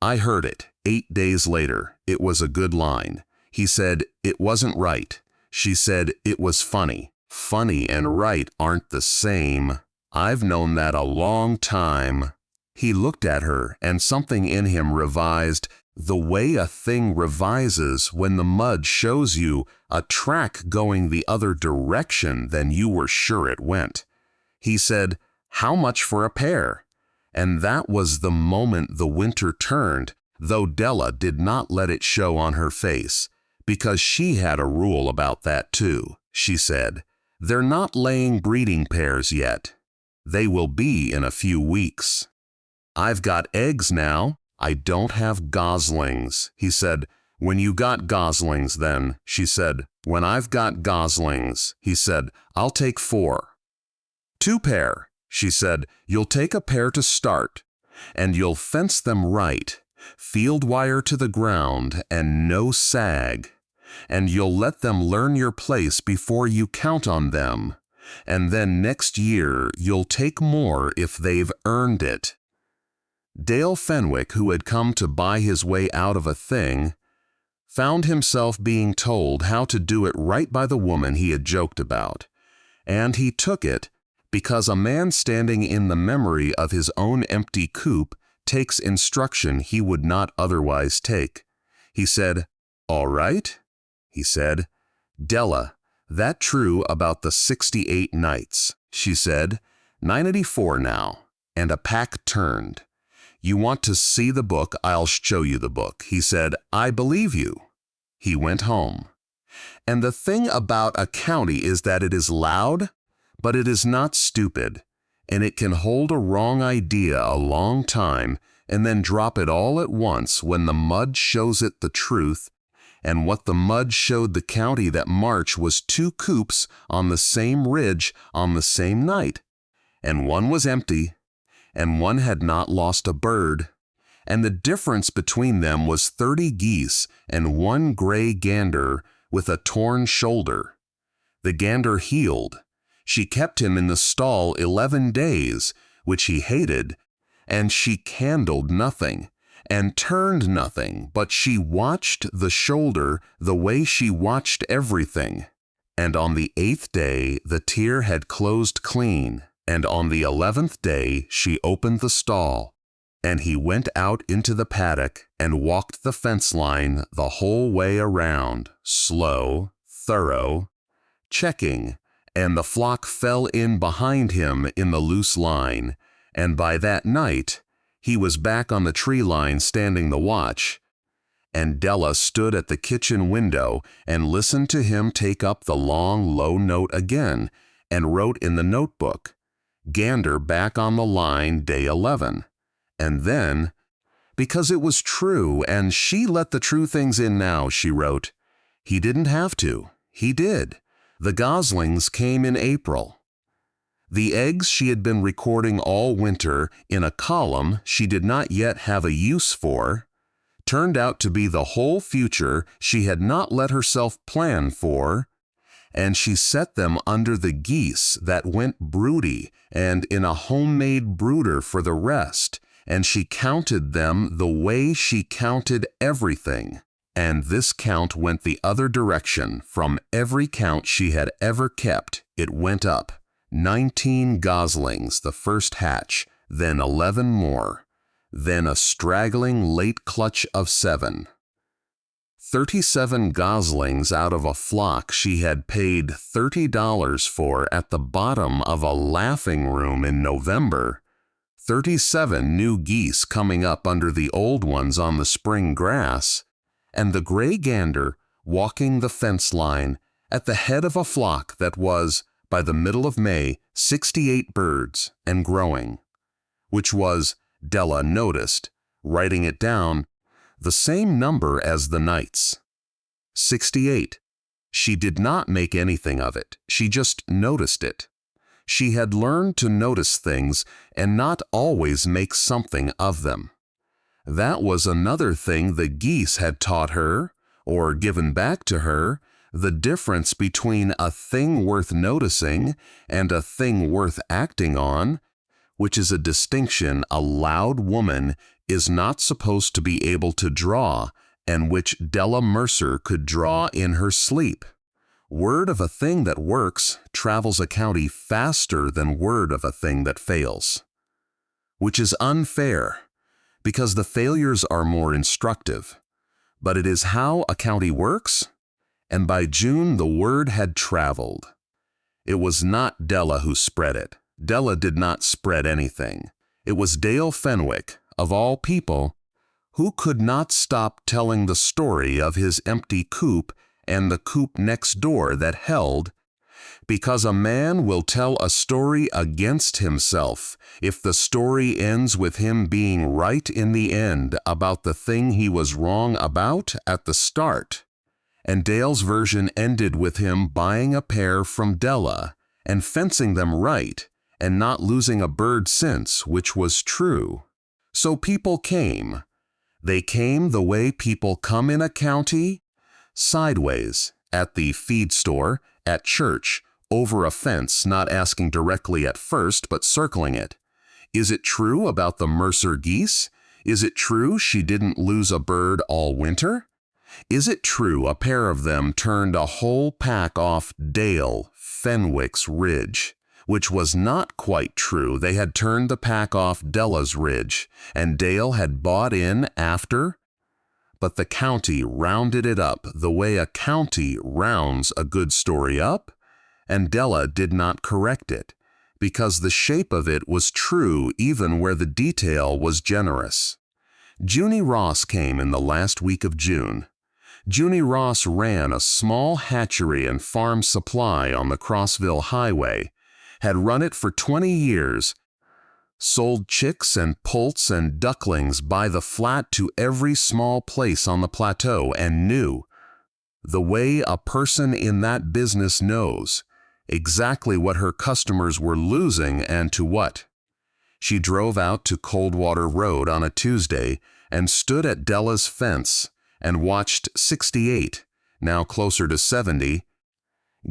"I heard it 8 days later. It was a good line." He said, "It wasn't right." She said, "It was funny." Funny and right aren't the same. I've known that a long time. He looked at her, and something in him revised, the way a thing revises when the mud shows you a track going the other direction than you were sure it went. He said, "How much for a pair?" And that was the moment the winter turned, though Della did not let it show on her face, because she had a rule about that too. She said, "They're not laying breeding pairs yet. They will be in a few weeks." "I've got eggs now. I don't have goslings." He said, "When you got goslings then." She said, "When I've got goslings." He said, "I'll take 4. 2 pair." She said, "You'll take a pair to start, and you'll fence them right, field wire to the ground and no sag, and you'll let them learn your place before you count on them, and then next year you'll take more if they've earned it." Dale Fenwick, who had come to buy his way out of a thing, found himself being told how to do it right by the woman he had joked about, and he took it because a man standing in the memory of his own empty coop takes instruction he would not otherwise take. He said, "All right?" He said, "Della, that true about the 68 nights?" She said, 984 now, and a pack turned. "You want to see the book? I'll show you the book." He said, "I believe you." He went home. And the thing about a county is that it is loud, but it is not stupid, and it can hold a wrong idea a long time and then drop it all at once when the mud shows it the truth. And what the mud showed the county that March was 2 coops on the same ridge on the same night, and one was empty, and one had not lost a bird, and the difference between them was 30 geese and 1 gray gander with a torn shoulder. The gander healed. She kept him in the stall 11 days, which he hated, and she candled nothing, and turned nothing, but she watched the shoulder the way she watched everything. And on the 8th day the tear had closed clean, and on the 11th day she opened the stall. And he went out into the paddock and walked the fence line the whole way around, slow, thorough, checking, and the flock fell in behind him in the loose line, and by that night he was back on the tree line standing the watch. And Della stood at the kitchen window and listened to him take up the long, low note again, and wrote in the notebook, "Gander back on the line, day 11. And then, because it was true and she let the true things in now, she wrote, "He didn't have to. He did. The goslings came in April." The eggs she had been recording all winter in a column she did not yet have a use for turned out to be the whole future she had not let herself plan for, and she set them under the geese that went broody and in a homemade brooder for the rest, and she counted them the way she counted everything. And this count went the other direction from every count she had ever kept. It went up. 19 goslings the first hatch, then 11 more, then a straggling late clutch of 7. 37 goslings out of a flock she had paid $30 for at the bottom of a laughing room in November. 37 new geese coming up under the old ones on the spring grass, and the gray gander walking the fence line at the head of a flock that was, by the middle of May, 68 birds and growing, which was, Della noticed, writing it down, the same number as the nights. 68. She did not make anything of it. She just noticed it. She had learned to notice things and not always make something of them. That was another thing the geese had taught her, or given back to her, the difference between a thing worth noticing and a thing worth acting on, which is a distinction a loud woman is not supposed to be able to draw, and which Della Mercer could draw in her sleep. Word of a thing that works travels a county faster than word of a thing that fails, which is unfair, because the failures are more instructive. But it is how a county works, and by June the word had traveled. It was not Della who spread it. Della did not spread anything. It was Dale Fenwick, of all people, who could not stop telling the story of his empty coop and the coop next door that held, because a man will tell a story against himself if the story ends with him being right in the end about the thing he was wrong about at the start. And Dale's version ended with him buying a pair from Della and fencing them right and not losing a bird since, which was true. So people came. They came the way people come in a county, sideways, at the feed store, at church, over a fence, not asking directly at first, but circling it. Is it true about the Mercer geese? Is it true she didn't lose a bird all winter? Is it true a pair of them turned a whole pack off Dale Fenwick's ridge? Which was not quite true. They had turned the pack off Della's ridge, and Dale had bought in after. But the county rounded it up the way a county rounds a good story up, and Della did not correct it, because the shape of it was true even where the detail was generous. Junie Ross came in the last week of June. Junie Ross ran a small hatchery and farm supply on the Crossville Highway, had run it for 20 years, sold chicks and poults and ducklings by the flat to every small place on the plateau, and knew, the way a person in that business knows, exactly what her customers were losing and to what. She drove out to Coldwater Road on a Tuesday and stood at Della's fence and watched 68, now closer to 70,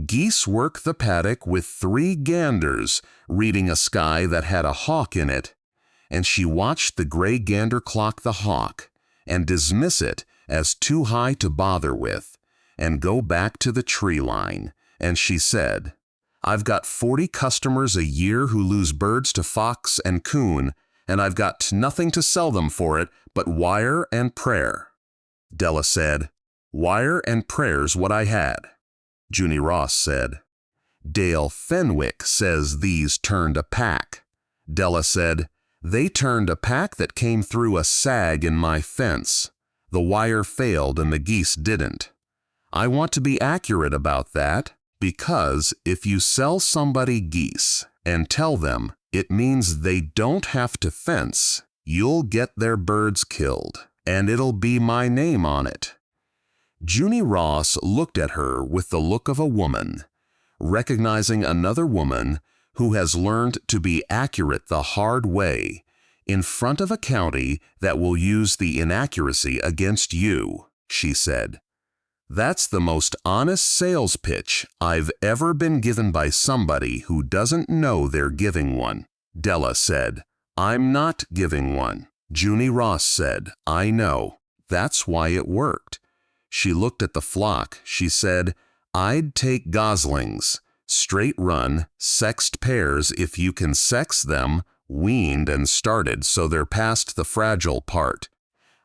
geese work the paddock with 3 ganders reading a sky that had a hawk in it, and she watched the gray gander clock the hawk and dismiss it as too high to bother with and go back to the tree line, and she said, "I've got 40 customers a year who lose birds to fox and coon, and I've got nothing to sell them for it but wire and prayer." Della said, "Wire and prayer's what I had." Junie Ross said, "Dale Fenwick says these turned a pack." Della said, "They turned a pack that came through a sag in my fence. The wire failed and the geese didn't. I want to be accurate about that, because if you sell somebody geese and tell them it means they don't have to fence, you'll get their birds killed, and it'll be my name on it." Junie Ross looked at her with the look of a woman, recognizing another woman who has learned to be accurate the hard way in front of a county that will use the inaccuracy against you. She said, "That's the most honest sales pitch I've ever been given by somebody who doesn't know they're giving one." Della said, "I'm not giving one." Junie Ross said, "I know. That's why it worked." She looked at the flock. She said, "I'd take goslings, straight run, sexed pairs if you can sex them, weaned and started so they're past the fragile part.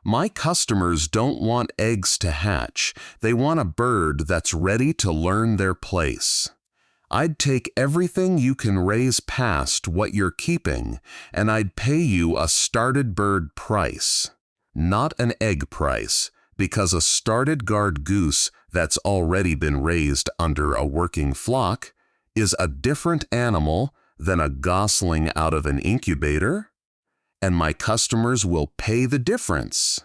My customers don't want eggs to hatch. They want a bird that's ready to learn their place. I'd take everything you can raise past what you're keeping, and I'd pay you a started bird price, not an egg price, because a started guard goose that's already been raised under a working flock is a different animal than a gosling out of an incubator, and my customers will pay the difference."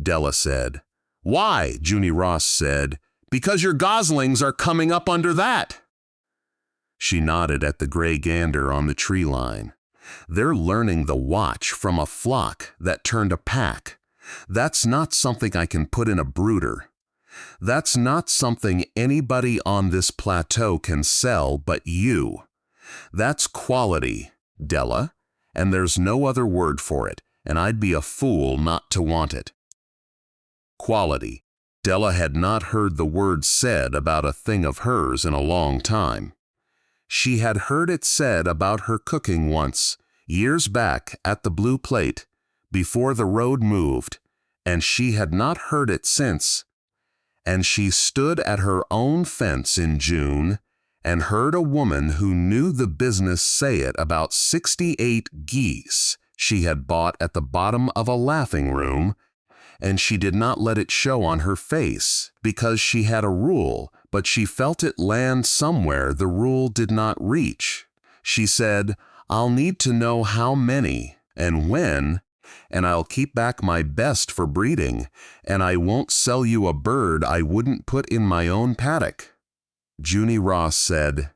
Della said, "Why?" Junie Ross said, "Because your goslings are coming up under that." She nodded at the gray gander on the tree line. "They're learning the watch from a flock that turned a pack. That's not something I can put in a brooder. That's not something anybody on this plateau can sell but you. That's quality, Della, and there's no other word for it, and I'd be a fool not to want it." Quality. Della had not heard the word said about a thing of hers in a long time. She had heard it said about her cooking once, years back at the Blue Plate, before the road moved, and she had not heard it since. And she stood at her own fence in June and heard a woman who knew the business say it about 68 geese she had bought at the bottom of a laughing room, and she did not let it show on her face because she had a rule, but she felt it land somewhere the rule did not reach. She said, "I'll need to know how many and when, and I'll keep back my best for breeding, and I won't sell you a bird I wouldn't put in my own paddock." Junie Ross said,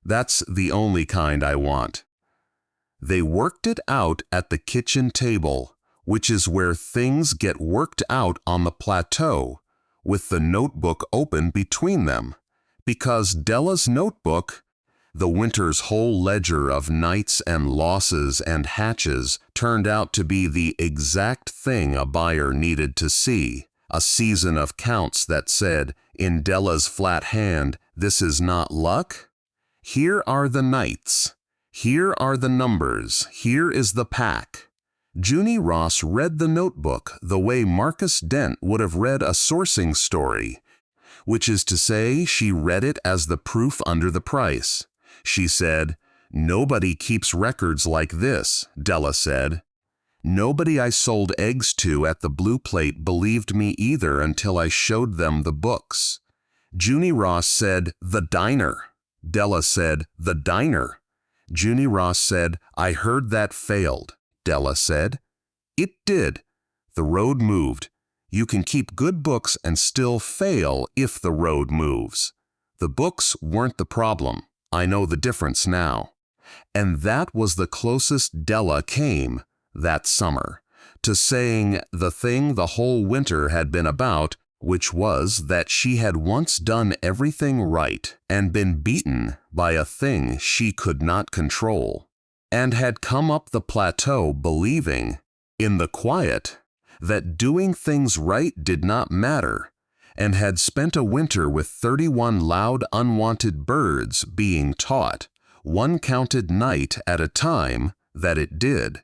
"That's the only kind I want." They worked it out at the kitchen table, which is where things get worked out on the plateau, with the notebook open between them, because Della's notebook, the winter's whole ledger of nights and losses and hatches, turned out to be the exact thing a buyer needed to see, a season of counts that said, in Della's flat hand, "This is not luck. Here are the nights. Here are the numbers. Here is the pack." Junie Ross read the notebook the way Marcus Dent would have read a sourcing story, which is to say she read it as the proof under the price. She said, "Nobody keeps records like this," Della said. Nobody I sold eggs to at the Blue Plate believed me either until I showed them the books. Junie Ross said, "The diner." Della said, "The diner." Junie Ross said, "I heard that failed." Della said, "It did. The road moved. You can keep good books and still fail if the road moves. The books weren't the problem. I know the difference now." And that was the closest Della came that summer to saying the thing the whole winter had been about, which was that she had once done everything right and been beaten by a thing she could not control, and had come up the plateau believing, in the quiet, that doing things right did not matter, and had spent a winter with 31 loud unwanted birds being taught, one counted night at a time, that it did.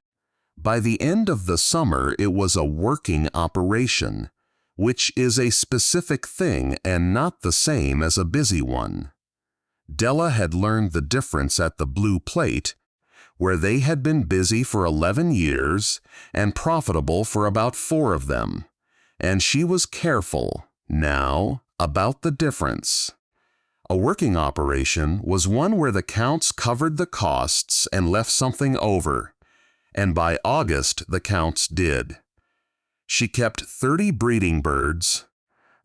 By the end of the summer it was a working operation, which is a specific thing and not the same as a busy one. Della had learned the difference at the Blue Plate, where they had been busy for 11 years and profitable for about 4 of them, and she was careful, now, about the difference. A working operation was one where the counts covered the costs and left something over, and by August the counts did. She kept 30 breeding birds,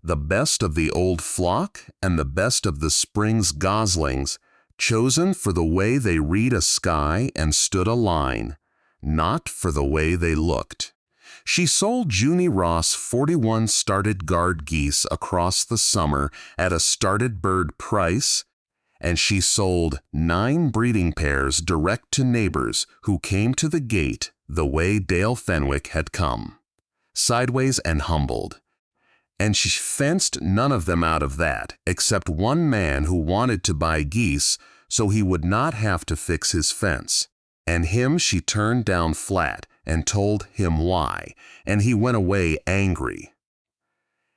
the best of the old flock and the best of the spring's goslings, chosen for the way they read a sky and stood a line, not for the way they looked. She sold Junie Ross 41 started guard geese across the summer at a started bird price, and she sold 9 breeding pairs direct to neighbors who came to the gate the way Dale Fenwick had come, sideways and humbled. And she fenced none of them out of that, except one man who wanted to buy geese so he would not have to fix his fence. And him she turned down flat and told him why, and he went away angry.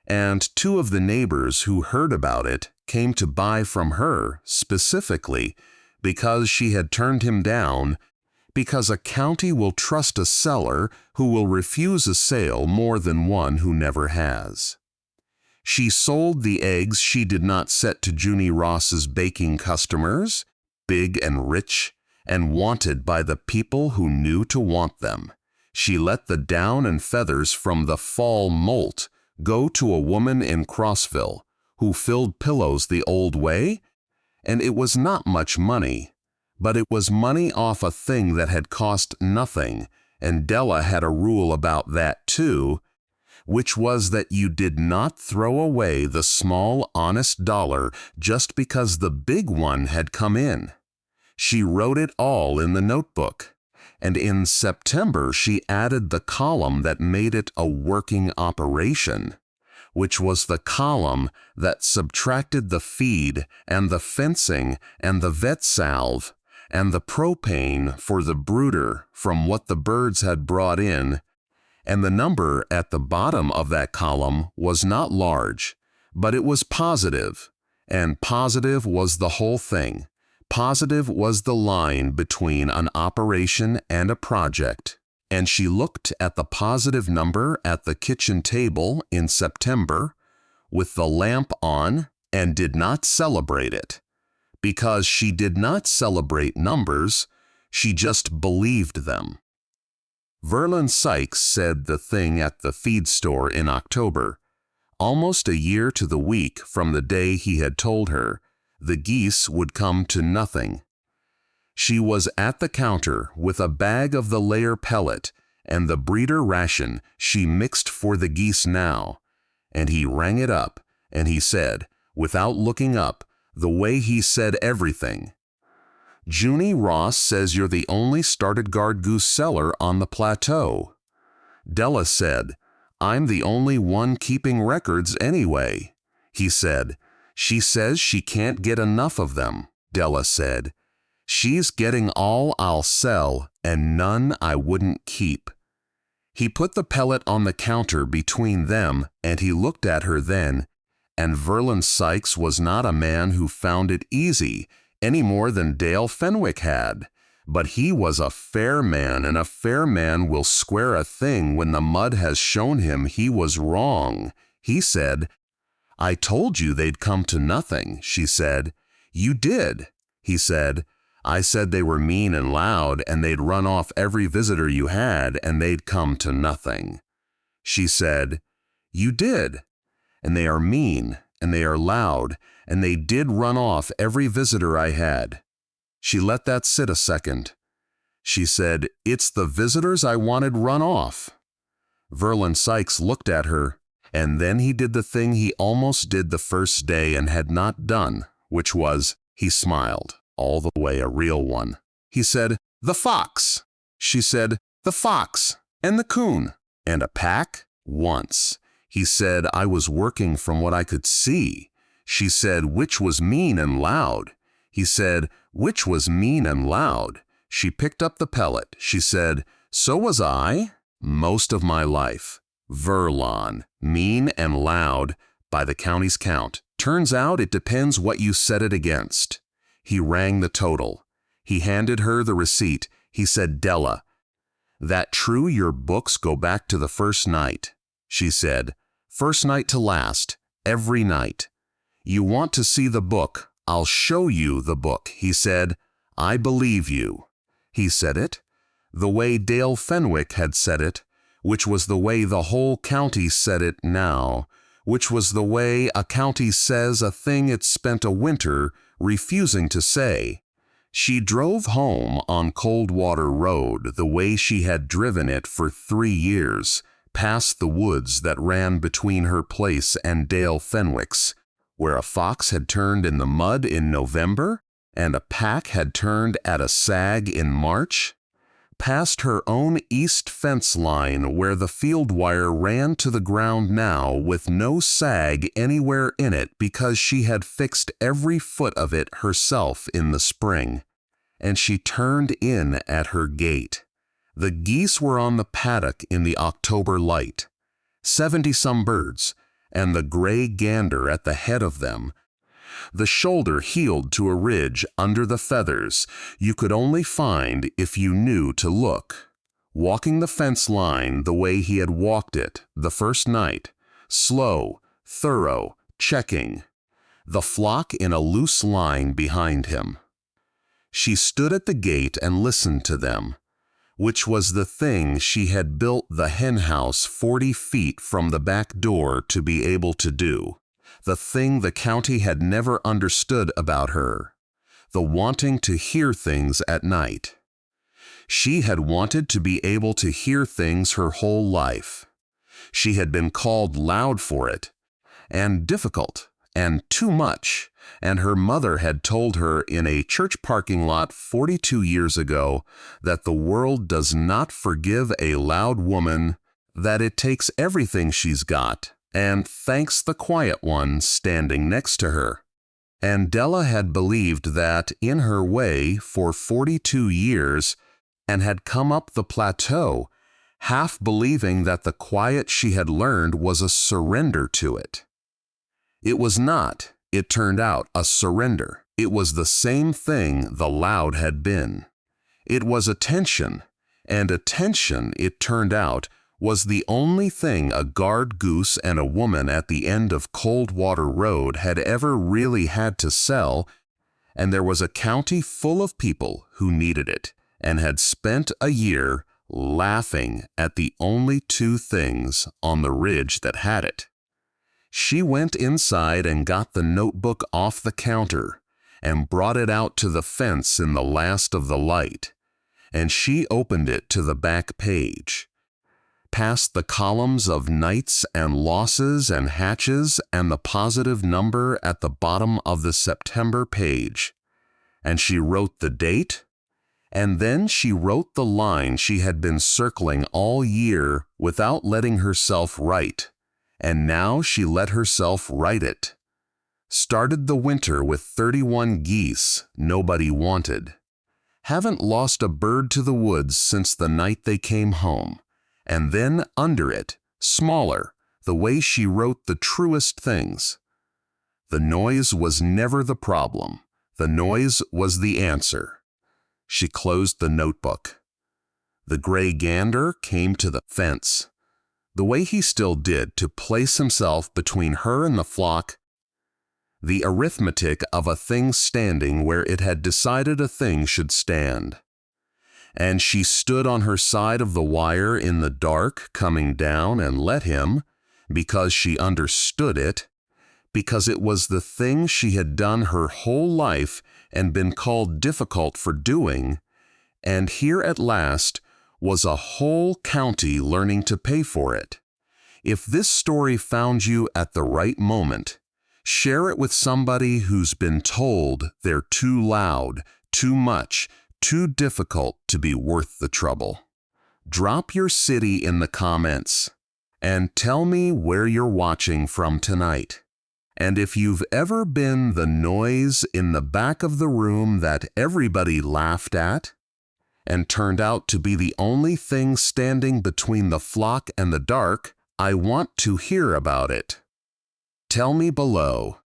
And 2 of the neighbors who heard about it came to buy from her specifically because she had turned him down, because a county will trust a seller who will refuse a sale more than one who never has. She sold the eggs she did not set to Junie Ross's baking customers, big and rich, and wanted by the people who knew to want them. She let the down and feathers from the fall molt go to a woman in Crossville who filled pillows the old way, and it was not much money, but it was money off a thing that had cost nothing, and Della had a rule about that too, which was that you did not throw away the small honest dollar just because the big one had come in. She wrote it all in the notebook, and in September she added the column that made it a working operation, which was the column that subtracted the feed and the fencing and the vet salve and the propane for the brooder from what the birds had brought in, and the number at the bottom of that column was not large, but it was positive, and positive was the whole thing. Positive was the line between an operation and a project, and she looked at the positive number at the kitchen table in September with the lamp on and did not celebrate it, because she did not celebrate numbers, she just believed them. Verlin Sykes said the thing at the feed store in October, almost a year to the week from the day he had told her the geese would come to nothing. She was at the counter with a bag of the layer pellet and the breeder ration she mixed for the geese now, and he rang it up, and he said, without looking up, the way he said everything, "Junie Ross says you're the only started guard goose seller on the plateau." Della said, "I'm the only one keeping records anyway." He said, "She says she can't get enough of them." Della said, "She's getting all I'll sell and none I wouldn't keep." He put the pellet on the counter between them, and he looked at her then, and Verlin Sykes was not a man who found it easy any more than Dale Fenwick had, But he was a fair man, and a fair man will square a thing when the mud has shown him he was wrong. He said, "I told you they'd come to nothing." She said, "You did." He said, "I said they were mean and loud, and they'd run off every visitor you had, and they'd come to nothing." She said, "You did. And they are mean, and they are loud, and they did run off every visitor I had." She let that sit a second. She said, "It's the visitors I wanted run off." Verlin Sykes looked at her, and then he did the thing he almost did the first day and had not done, which was, he smiled, all the way a real one. He said, "The fox." She said, "The fox and the coon and a pack?" Once. He said, "I was working from what I could see." She said, "Which was mean and loud?" He said, "Which was mean and loud?" She picked up the pellet. She said, "So was I, most of my life." Verlon, mean and loud, by the county's count. Turns out it depends what you set it against. He rang the total. He handed her the receipt. He said, "Della, that true your books go back to the first night?" She said, "First night to last, every night." "You want to see the book? I'll show you the book." He said, "I believe you." He said it the way Dale Fenwick had said it, which was the way the whole county said it now, which was the way a county says a thing it spent a winter refusing to say. She drove home on Coldwater Road the way she had driven it for 3 years, past the woods that ran between her place and Dale Fenwick's, where a fox had turned in the mud in November and a pack had turned at a sag in March, past her own east fence line where the field wire ran to the ground now with no sag anywhere in it because she had fixed every foot of it herself in the spring, and she turned in at her gate. The geese were on the paddock in the October light, 70-some birds, and the gray gander at the head of them. The shoulder heeled to a ridge under the feathers you could only find if you knew to look. Walking the fence line the way he had walked it the first night, slow, thorough, checking. The flock in a loose line behind him. She stood at the gate and listened to them, which was the thing she had built the hen house 40 feet from the back door to be able to do. The thing the county had never understood about her, the wanting to hear things at night. She had wanted to be able to hear things her whole life. She had been called loud for it, and difficult, and too much, and her mother had told her in a church parking lot 42 years ago that the world does not forgive a loud woman, that it takes everything she's got, and thanks the quiet one standing next to her. And Della had believed that in her way for 42 years and had come up the plateau, half believing that the quiet she had learned was a surrender to it. It was not, it turned out, a surrender. It was the same thing the loud had been. It was attention, and attention, it turned out, was the only thing a guard goose and a woman at the end of Coldwater Road had ever really had to sell, and there was a county full of people who needed it and had spent a year laughing at the only 2 things on the ridge that had it. She went inside and got the notebook off the counter and brought it out to the fence in the last of the light, and she opened it to the back page, past the columns of nights and losses and hatches and the positive number at the bottom of the September page, and she wrote the date, and then she wrote the line she had been circling all year without letting herself write, and now she let herself write it. Started the winter with 31 geese nobody wanted. Haven't lost a bird to the woods since the night they came home. And then under it, smaller, the way she wrote the truest things. The noise was never the problem. The noise was the answer. she closed the notebook. The gray gander came to the fence, the way he still did, to place himself between her and the flock, the arithmetic of a thing standing where it had decided a thing should stand. And she stood on her side of the wire in the dark coming down and let him, because she understood it, because it was the thing she had done her whole life and been called difficult for doing, and here at last was a whole county learning to pay for it. If this story found you at the right moment, share it with somebody who's been told they're too loud, too much, too difficult to be worth the trouble. Drop your city in the comments and tell me where you're watching from tonight. And if you've ever been the noise in the back of the room that everybody laughed at and turned out to be the only thing standing between the flock and the dark, I want to hear about it. Tell me below.